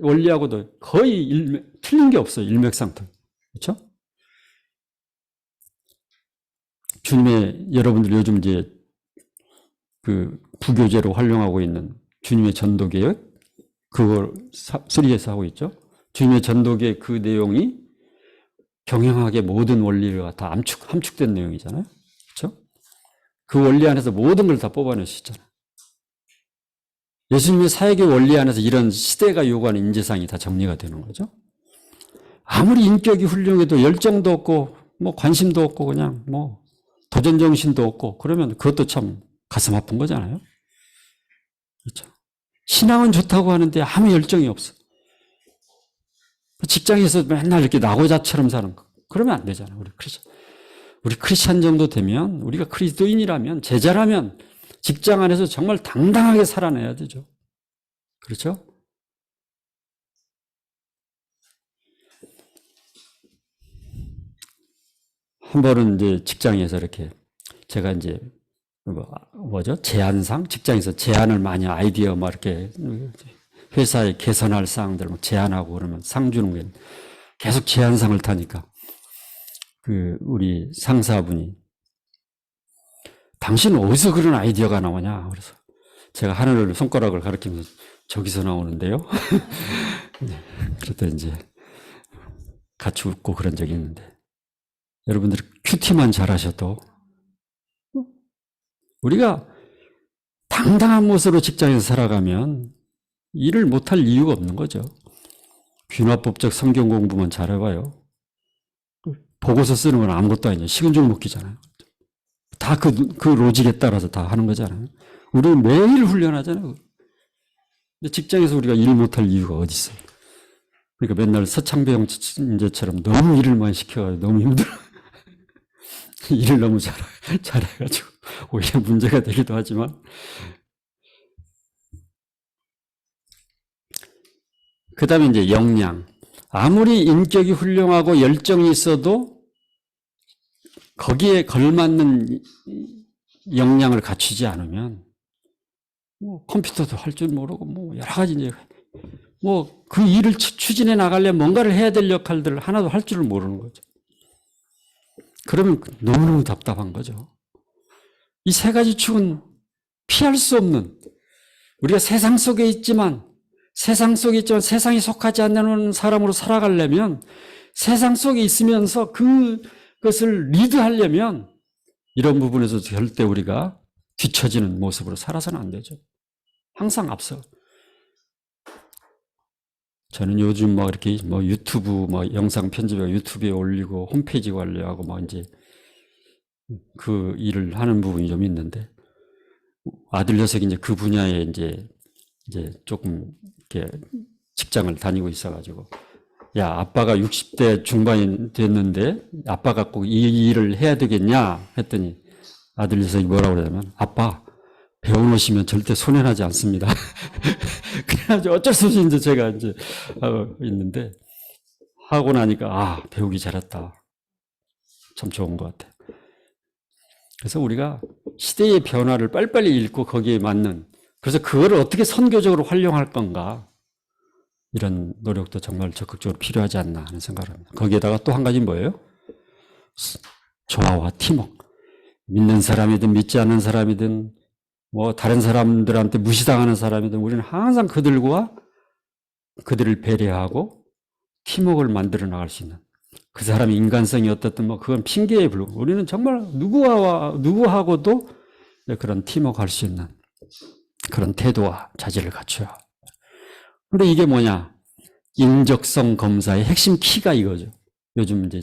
Speaker 1: 원리하고도 거의 틀린 게 없어요. 일맥상통. 그렇죠? 주님의 여러분들 요즘 이제 그 부교재로 활용하고 있는 주님의 전도개혁 그걸 수리해서 하고 있죠. 주님의 전도개혁 그 내용이 경영학의 모든 원리가 다 함축된 내용이잖아요. 그렇죠? 그 원리 안에서 모든 걸 다 뽑아낼 수 있잖아요. 예수님의 사역의 원리 안에서 이런 시대가 요구하는 인재상이 다 정리가 되는 거죠. 아무리 인격이 훌륭해도 열정도 없고 뭐 관심도 없고 그냥 뭐 도전 정신도 없고 그러면 그것도 참 가슴 아픈 거잖아요. 그렇죠. 신앙은 좋다고 하는데 아무 열정이 없어. 직장에서 맨날 이렇게 나고자처럼 사는 거. 그러면 안 되잖아요. 우리 크리스찬 정도 되면 우리가 그리스도인이라면 제자라면 직장 안에서 정말 당당하게 살아내야 되죠. 그렇죠? 한 번은 이제 직장에서 이렇게 제가 이제 뭐죠? 제안상? 직장에서 제안을 많이 아이디어 막 이렇게 회사에 개선할 사항들 막 제안하고 그러면 상 주는 게 계속 제안상을 타니까 우리 상사분이 당신은 어디서 그런 아이디어가 나오냐? 그래서 제가 하늘을 손가락을 가리키면서 저기서 나오는데요. 그랬더니 이제 같이 웃고 그런 적이 있는데 여러분들이 큐티만 잘하셔도 우리가 당당한 모습으로 직장에서 살아가면 일을 못할 이유가 없는 거죠. 귀납법적 성경 공부만 잘해봐요. 보고서 쓰는 건 아무것도 아니죠. 식은 죽 먹기잖아요. 다 그 로직에 따라서 다 하는 거잖아요. 우리는 매일 훈련하잖아요. 근데 직장에서 우리가 일 못할 이유가 어디 있어요? 그러니까 맨날 서창배 형제처럼 너무 일을 많이 시켜가지고 너무 힘들어. 일을 너무 잘해가지고 오히려 문제가 되기도 하지만 그 다음에 이제 역량. 아무리 인격이 훌륭하고 열정이 있어도 거기에 걸맞는 역량을 갖추지 않으면 뭐 컴퓨터도 할 줄 모르고 뭐 여러 가지 이제 뭐 그 일을 추진해 나가려면 뭔가를 해야 될 역할들을 하나도 할 줄을 모르는 거죠. 그러면 너무너무 답답한 거죠. 이 세 가지 축은 피할 수 없는, 우리가 세상 속에 있지만 세상에 속하지 않는 사람으로 살아가려면 세상 속에 있으면서 그것을 리드하려면 이런 부분에서 절대 우리가 뒤처지는 모습으로 살아서는 안 되죠. 항상 앞서. 저는 요즘 막 이렇게 뭐 유튜브 영상 편집하고 유튜브에 올리고 홈페이지 관리하고 막 이제 그 일을 하는 부분이 좀 있는데 아들 녀석이 이제 그 분야에 이제 조금 이렇게 직장을 다니고 있어가지고 야, 아빠가 60대 중반이 됐는데 아빠가 꼭 이 일을 해야 되겠냐 했더니 아들 녀석이 뭐라고 그러냐면 아빠 배워놓으시면 절대 손해나지 않습니다. 그래가지고 어쩔 수 없이 이제 제가 이제 하고 있는데 하고 나니까 배우기 잘했다. 참 좋은 것 같아. 그래서 우리가 시대의 변화를 빨리빨리 읽고 거기에 맞는, 그래서 그거를 어떻게 선교적으로 활용할 건가, 이런 노력도 정말 적극적으로 필요하지 않나 하는 생각을 합니다. 거기에다가 또 한 가지 뭐예요? 조화와 팀워크. 믿는 사람이든 믿지 않는 사람이든 뭐 다른 사람들한테 무시당하는 사람이든 우리는 항상 그들과 그들을 배려하고 팀워크를 만들어 나갈 수 있는, 그 사람의 인간성이 어떻든 뭐 그건 핑계에 불구하고 우리는 정말 누구하고도 그런 팀워크 할 수 있는 그런 태도와 자질을 갖춰야. 근데 이게 뭐냐? 인적성 검사의 핵심 키가 이거죠. 요즘 이제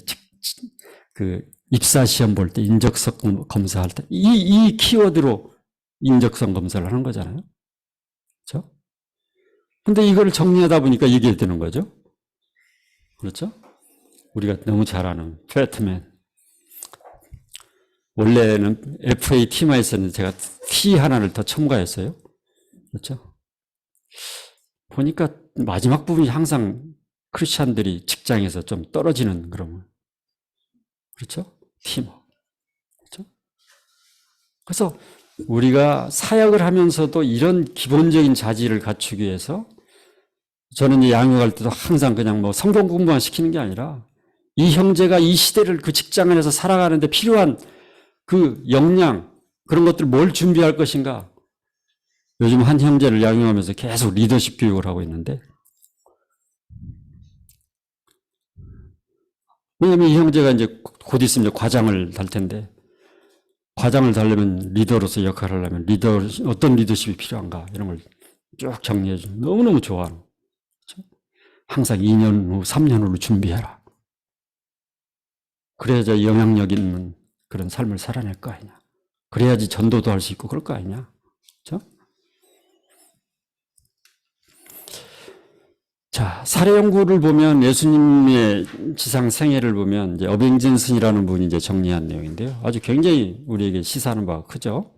Speaker 1: 그 입사 시험 볼 때 인적성 검사할 때 이 키워드로 인적성 검사를 하는 거잖아요. 그렇죠? 근데 이걸 정리하다 보니까 이게 되는 거죠. 그렇죠? 우리가 너무 잘 아는 패트맨. 원래는 FA T만 있었는데 제가 T 하나를 더 첨가했어요. 그렇죠? 보니까 마지막 부분이 항상 크리스찬들이 직장에서 좀 떨어지는 그런, 그렇죠? 팀워크. 그렇죠? 그래서 우리가 사역을 하면서도 이런 기본적인 자질을 갖추기 위해서 저는 양육할 때도 항상 그냥 뭐 성경 공부만 시키는 게 아니라 이 형제가 이 시대를 그 직장 안에서 살아가는데 필요한 그 역량, 그런 것들 뭘 준비할 것인가. 요즘 한 형제를 양육하면서 계속 리더십 교육을 하고 있는데, 왜냐면 이 형제가 이제 곧 있으면 과장을 달 텐데, 과장을 달려면 리더로서 역할을 하려면 어떤 리더십이 필요한가, 이런 걸 쭉 정리해주고 너무너무 좋아하는. 그렇죠? 항상 2년 후, 3년 후를 준비해라. 그래야지 영향력 있는 그런 삶을 살아낼 거 아니냐. 그래야지 전도도 할 수 있고 그럴 거 아니냐. 그렇죠? 자, 사례 연구를 보면 예수님의 지상 생애를 보면 이제 어빙진슨이라는 분이 이제 정리한 내용인데요. 아주 굉장히 우리에게 시사하는 바가 크죠.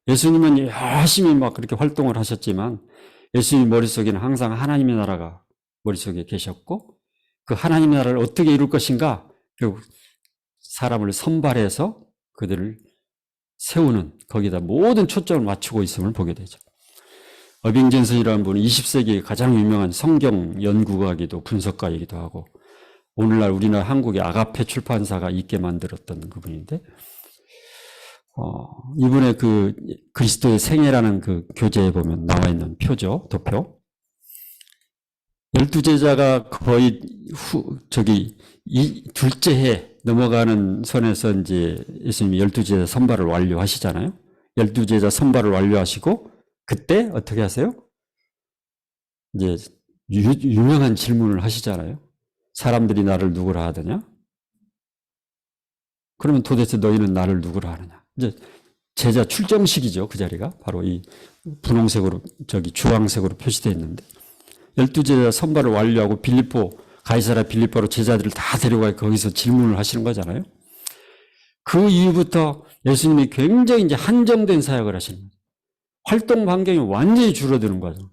Speaker 1: 예수님은 열심히 막 그렇게 활동을 하셨지만 예수님 머릿속에는 항상 하나님의 나라가 머릿속에 계셨고, 그 하나님의 나라를 어떻게 이룰 것인가, 결국 사람을 선발해서 그들을 세우는 거기다 모든 초점을 맞추고 있음을 보게 되죠. 어빙 존슨이라는 분은 20세기의 가장 유명한 성경 연구가이기도 분석가이기도 하고 오늘날 우리나라 한국의 아가페 출판사가 있게 만들었던 그분인데 이분의 그 그리스도의 생애라는 그 교재에 보면 나와 있는 표죠. 도표. 12제자가 거의 둘째 해 넘어가는 선에서 이제 예수님이 12제자 선발을 완료하시잖아요. 12제자 선발을 완료하시고 그때 어떻게 하세요? 이제 유명한 질문을 하시잖아요. 사람들이 나를 누구라 하더냐? 그러면 도대체 너희는 나를 누구라 하느냐? 이제 제자 출정식이죠. 그 자리가 바로 이 분홍색으로 주황색으로 표시되어 있는데 12제자 선발을 완료하고 가이사랴 빌립보로 제자들을 다 데려가 거기서 질문을 하시는 거잖아요. 그 이후부터 예수님이 굉장히 이제 한정된 사역을 하시는 거예요. 활동 반경이 완전히 줄어드는 거죠.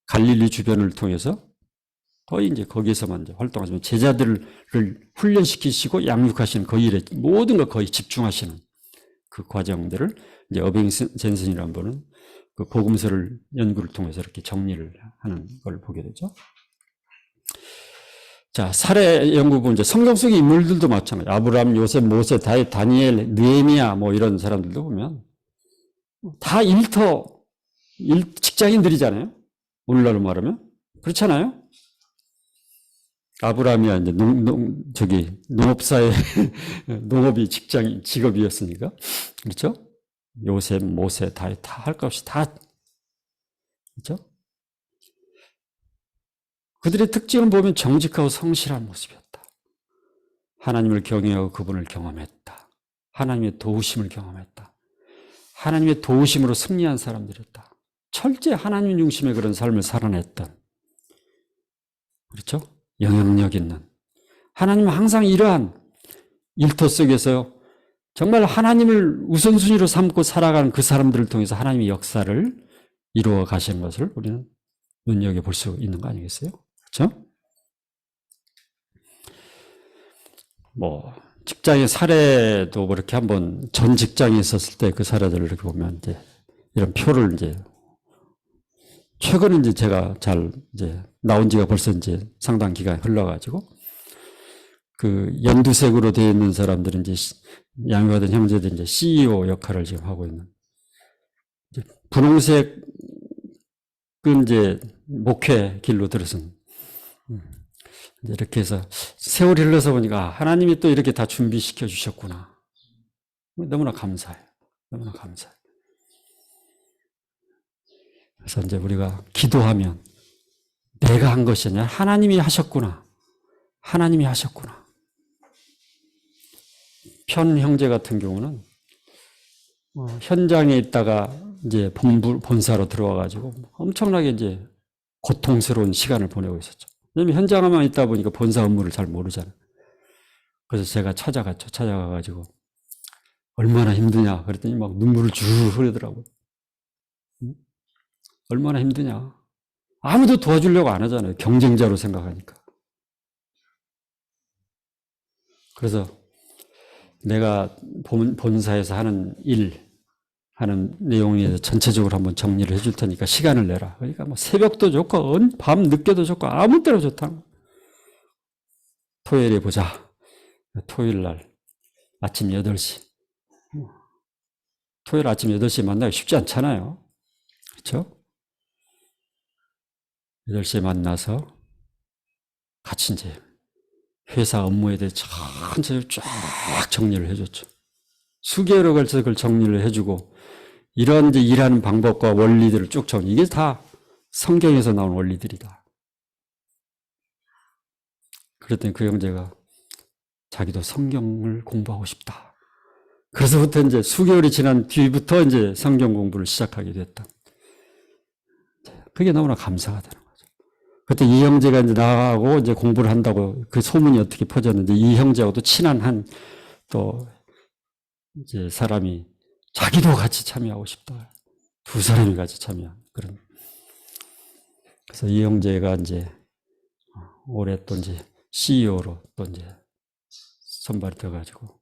Speaker 1: 갈릴리 주변을 통해서 거의 이제 거기에서만 이제 활동하시면 제자들을 훈련시키시고 양육하시는 그 일에 모든 걸 거의 집중하시는 그 과정들을 이제 어빙 존슨이라는 분은 그 복음서를 연구를 통해서 이렇게 정리를 하는 걸 보게 되죠. 자, 사례 연구 보면 이제 성경 속의 인물들도 마찬가지. 아브라함, 요셉, 모세, 다윗, 다니엘, 느헤미야 뭐 이런 사람들도 보면 다 직장인들이잖아요. 오늘날로 말하면 그렇잖아요. 아브라함이야 이제 농업사의 농업이 직업이었으니까 그렇죠. 요셉, 모세, 다윗 다 할 것 없이 다 그렇죠. 그들의 특징을 보면 정직하고 성실한 모습이었다. 하나님을 경외하고 그분을 경험했다. 하나님의 도우심을 경험했다. 하나님의 도우심으로 승리한 사람들이었다. 철저히 하나님 중심의 그런 삶을 살아냈던 그렇죠? 영향력 있는 하나님은 항상 이러한 일터 속에서 정말 하나님을 우선순위로 삼고 살아가는 그 사람들을 통해서 하나님의 역사를 이루어 가시는 것을 우리는 눈여겨볼 수 있는 거 아니겠어요? 그렇죠? 뭐 직장의 사례도 그렇게 한번 전 직장에 있었을 때 그 사례들을 이렇게 보면 이제 이런 표를 이제 최근에 이제 제가 잘 이제 나온 지가 벌써 이제 상당 기간이 흘러가지고 그 연두색으로 되어 있는 사람들은 이제 양육하던 형제들 이제 CEO 역할을 지금 하고 있는 분홍색은 이제 목회 길로 들어선 이렇게 해서 세월이 흘러서 보니까 하나님이 또 이렇게 다 준비시켜 주셨구나. 너무나 감사해요. 너무나 감사해요. 그래서 이제 우리가 기도하면 내가 한 것이 아니라 하나님이 하셨구나. 하나님이 하셨구나. 편 형제 같은 경우는 현장에 있다가 이제 본사로 들어와가지고 엄청나게 이제 고통스러운 시간을 보내고 있었죠. 왜냐면 현장에만 있다 보니까 본사 업무를 잘 모르잖아요. 그래서 제가 찾아갔죠. 찾아가가지고 얼마나 힘드냐 그랬더니 막 눈물을 쭉 흐르더라고요. 얼마나 힘드냐. 아무도 도와주려고 안 하잖아요. 경쟁자로 생각하니까. 그래서 내가 본사에서 하는 내용에 대해서 전체적으로 한번 정리를 해줄 테니까 시간을 내라. 그러니까 뭐 새벽도 좋고 밤 늦게도 좋고 아무 때나 좋다. 토요일에 보자. 토요일 날 아침 8시. 토요일 아침 8시에 만나기 쉽지 않잖아요. 그렇죠? 8시에 만나서 같이 이제 회사 업무에 대해 천천히 쫙 정리를 해줬죠. 수개월에 걸쳐서 그걸 정리를 해주고 이런 이제 일하는 방법과 원리들을 쭉 정리. 이게 다 성경에서 나온 원리들이다. 그랬더니 그 형제가 자기도 성경을 공부하고 싶다. 그래서부터 이제 수개월이 지난 뒤부터 이제 성경 공부를 시작하게 됐다. 그게 너무나 감사가 되는 거죠. 그때 이 형제가 이제 나가고 이제 공부를 한다고 그 소문이 어떻게 퍼졌는지 이 형제하고도 친한 또 이제 사람이 자기도 같이 참여하고 싶다. 두 사람이 같이 참여한 그런. 그래서 이 형제가 이제 올해 또 이제 CEO로 또 이제 선발이 돼가지고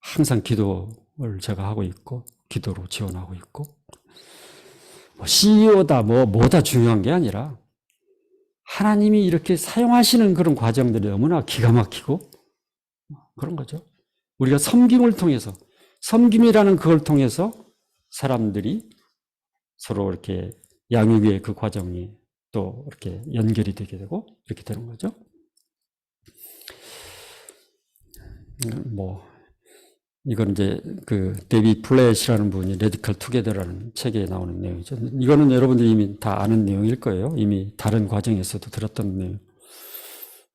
Speaker 1: 항상 기도 제가 하고 있고 기도로 지원하고 있고 CEO다 뭐다 중요한 게 아니라 하나님이 이렇게 사용하시는 그런 과정들이 너무나 기가 막히고 그런 거죠. 우리가 섬김을 통해서 섬김이라는 그걸 통해서 사람들이 서로 이렇게 양육의 그 과정이 또 이렇게 연결이 되게 되고 이렇게 되는 거죠. 이건 이제 그 데비 플랫이라는 분이 레디컬 투게더라는 책에 나오는 내용이죠. 이거는 여러분들이 이미 다 아는 내용일 거예요. 이미 다른 과정에서도 들었던 내용.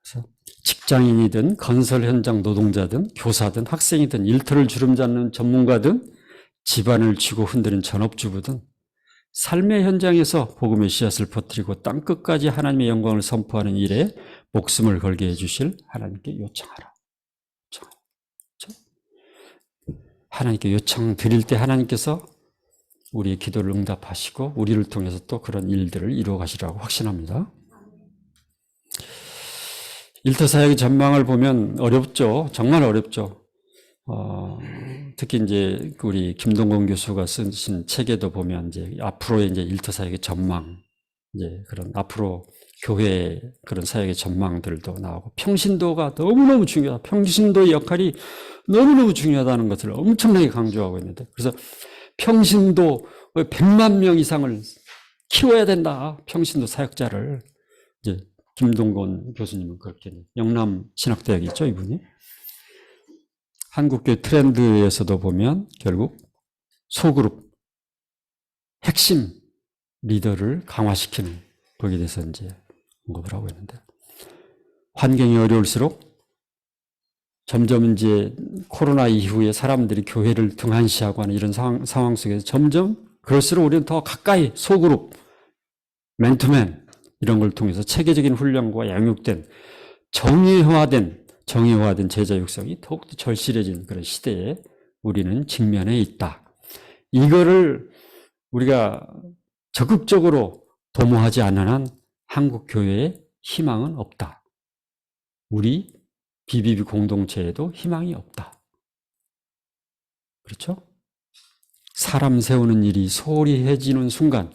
Speaker 1: 그래서 직장인이든 건설 현장 노동자든 교사든 학생이든 일터를 주름잡는 전문가든 집안을 쥐고 흔드는 전업주부든 삶의 현장에서 복음의 씨앗을 퍼뜨리고 땅끝까지 하나님의 영광을 선포하는 일에 목숨을 걸게 해주실 하나님께 요청하라. 하나님께 요청 드릴 때 하나님께서 우리의 기도를 응답하시고 우리를 통해서 또 그런 일들을 이루어 가시라고 확신합니다. 일터 사역의 전망을 보면 어렵죠. 정말 어렵죠. 특히 이제 우리 김동건 교수가 쓰신 책에도 보면 이제 앞으로의 이제 일터 사역의 전망, 이제 그런 앞으로 교회 그런 사역의 전망들도 나오고 평신도가 너무너무 중요하다. 평신도의 역할이 너무너무 중요하다는 것을 엄청나게 강조하고 있는데 그래서 평신도 100만 명 이상을 키워야 된다. 평신도 사역자를 이제 김동건 교수님은 그렇게 영남 신학대학이 있죠, 이분이. 한국교회 트렌드에서도 보면 결국 소그룹 핵심 리더를 강화시키는 거기에 대해서 이제 언급을 하고 있는데 환경이 어려울수록 점점 이제 코로나 이후에 사람들이 교회를 등한시하고 하는 이런 상황 속에서 점점 그럴수록 우리는 더 가까이 소그룹, 맨투맨 이런 걸 통해서 체계적인 훈련과 양육된 정의화된 제자 육성이 더욱더 절실해진 그런 시대에 우리는 직면해 있다. 이거를 우리가 적극적으로 도모하지 않는 한 한국 교회에 희망은 없다. 우리 BBB 공동체에도 희망이 없다. 그렇죠? 사람 세우는 일이 소홀히 해지는 순간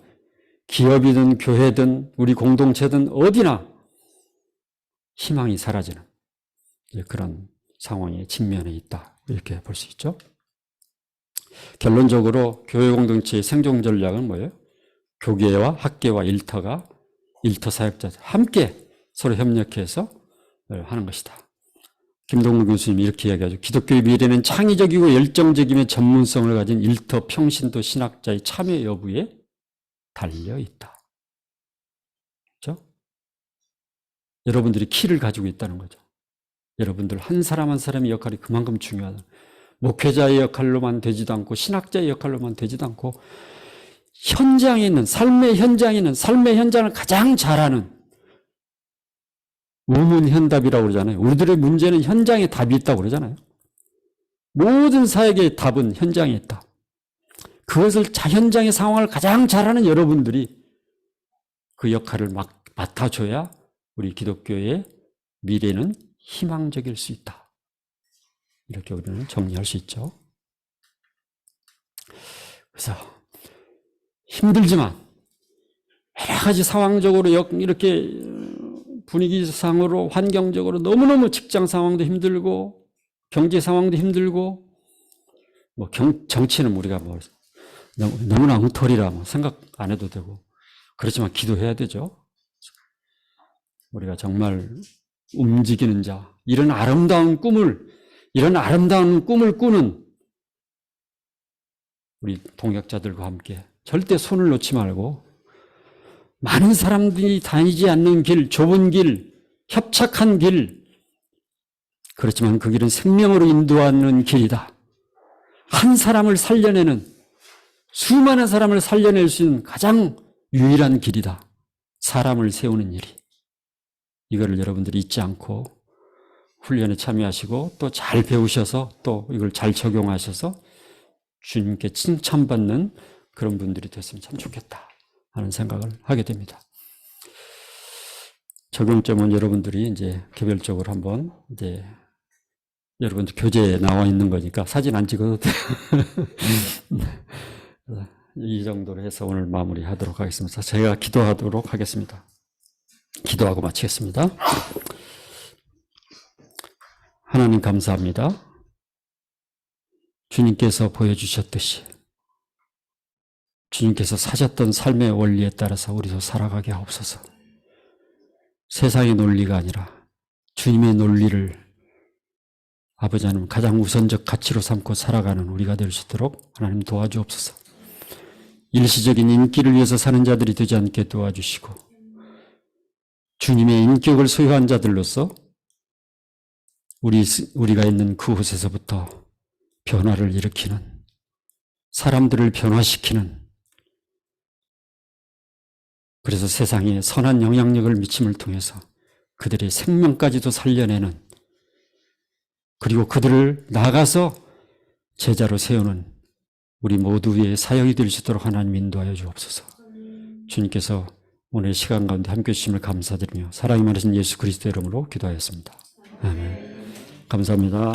Speaker 1: 기업이든 교회든 우리 공동체든 어디나 희망이 사라지는 그런 상황에 직면해 있다. 이렇게 볼 수 있죠. 결론적으로 교회 공동체의 생존 전략은 뭐예요? 교계와 학계와 일터 사역자 함께 서로 협력해서 하는 것이다. 김동근 교수님이 이렇게 이야기하죠. 기독교의 미래는 창의적이고 열정적이며 전문성을 가진 일터 평신도 신학자의 참여 여부에 달려 있다. 그렇죠? 여러분들이 키를 가지고 있다는 거죠. 여러분들 한 사람 한 사람의 역할이 그만큼 중요하다. 목회자의 역할로만 되지도 않고 신학자의 역할로만 되지도 않고 현장에 있는 삶의 현장을 가장 잘하는 우문현답이라고 그러잖아요. 우리들의 문제는 현장에 답이 있다고 그러잖아요. 모든 사역의 답은 현장에 있다. 그것을 현장의 상황을 가장 잘하는 여러분들이 그 역할을 맡아줘야 우리 기독교의 미래는 희망적일 수 있다. 이렇게 우리는 정리할 수 있죠. 그래서 힘들지만 여러 가지 상황적으로 이렇게 분위기상으로 환경적으로 너무너무 직장 상황도 힘들고 경제 상황도 힘들고 정치는 우리가 너무나 엉터리라 생각 안 해도 되고 그렇지만 기도해야 되죠. 우리가 정말 움직이는 자, 이런 아름다운 꿈을 꾸는 우리 동역자들과 함께 절대 손을 놓지 말고 많은 사람들이 다니지 않는 길, 좁은 길, 협착한 길, 그렇지만 그 길은 생명으로 인도하는 길이다. 한 사람을 살려내는, 수많은 사람을 살려낼 수 있는 가장 유일한 길이다. 사람을 세우는 일이. 이거를 여러분들이 잊지 않고 훈련에 참여하시고 또 잘 배우셔서 또 이걸 잘 적용하셔서 주님께 칭찬받는 그런 분들이 됐으면 참 좋겠다 하는 생각을 하게 됩니다. 적용점은 여러분들이 이제 개별적으로 한번 이제 여러분 교재에 나와 있는 거니까 사진 안 찍어도 돼요. 이 정도로 해서 오늘 마무리하도록 하겠습니다. 제가 기도하도록 하겠습니다. 기도하고 마치겠습니다. 하나님 감사합니다. 주님께서 보여주셨듯이 주님께서 사셨던 삶의 원리에 따라서 우리도 살아가게 하옵소서. 세상의 논리가 아니라 주님의 논리를 아버지 하나님 가장 우선적 가치로 삼고 살아가는 우리가 될 수 있도록 하나님 도와주옵소서. 일시적인 인기를 위해서 사는 자들이 되지 않게 도와주시고 주님의 인격을 소유한 자들로서 우리가 있는 그곳에서부터 변화를 일으키는, 사람들을 변화시키는, 그래서 세상에 선한 영향력을 미침을 통해서 그들의 생명까지도 살려내는, 그리고 그들을 나가서 제자로 세우는 우리 모두의 사역이 될 수 있도록 하나님 인도하여 주옵소서. 주님께서 오늘 시간 가운데 함께해 주심을 감사드리며 사랑이 많으신 예수 그리스도의 이름으로 기도하였습니다. 아멘. 감사합니다.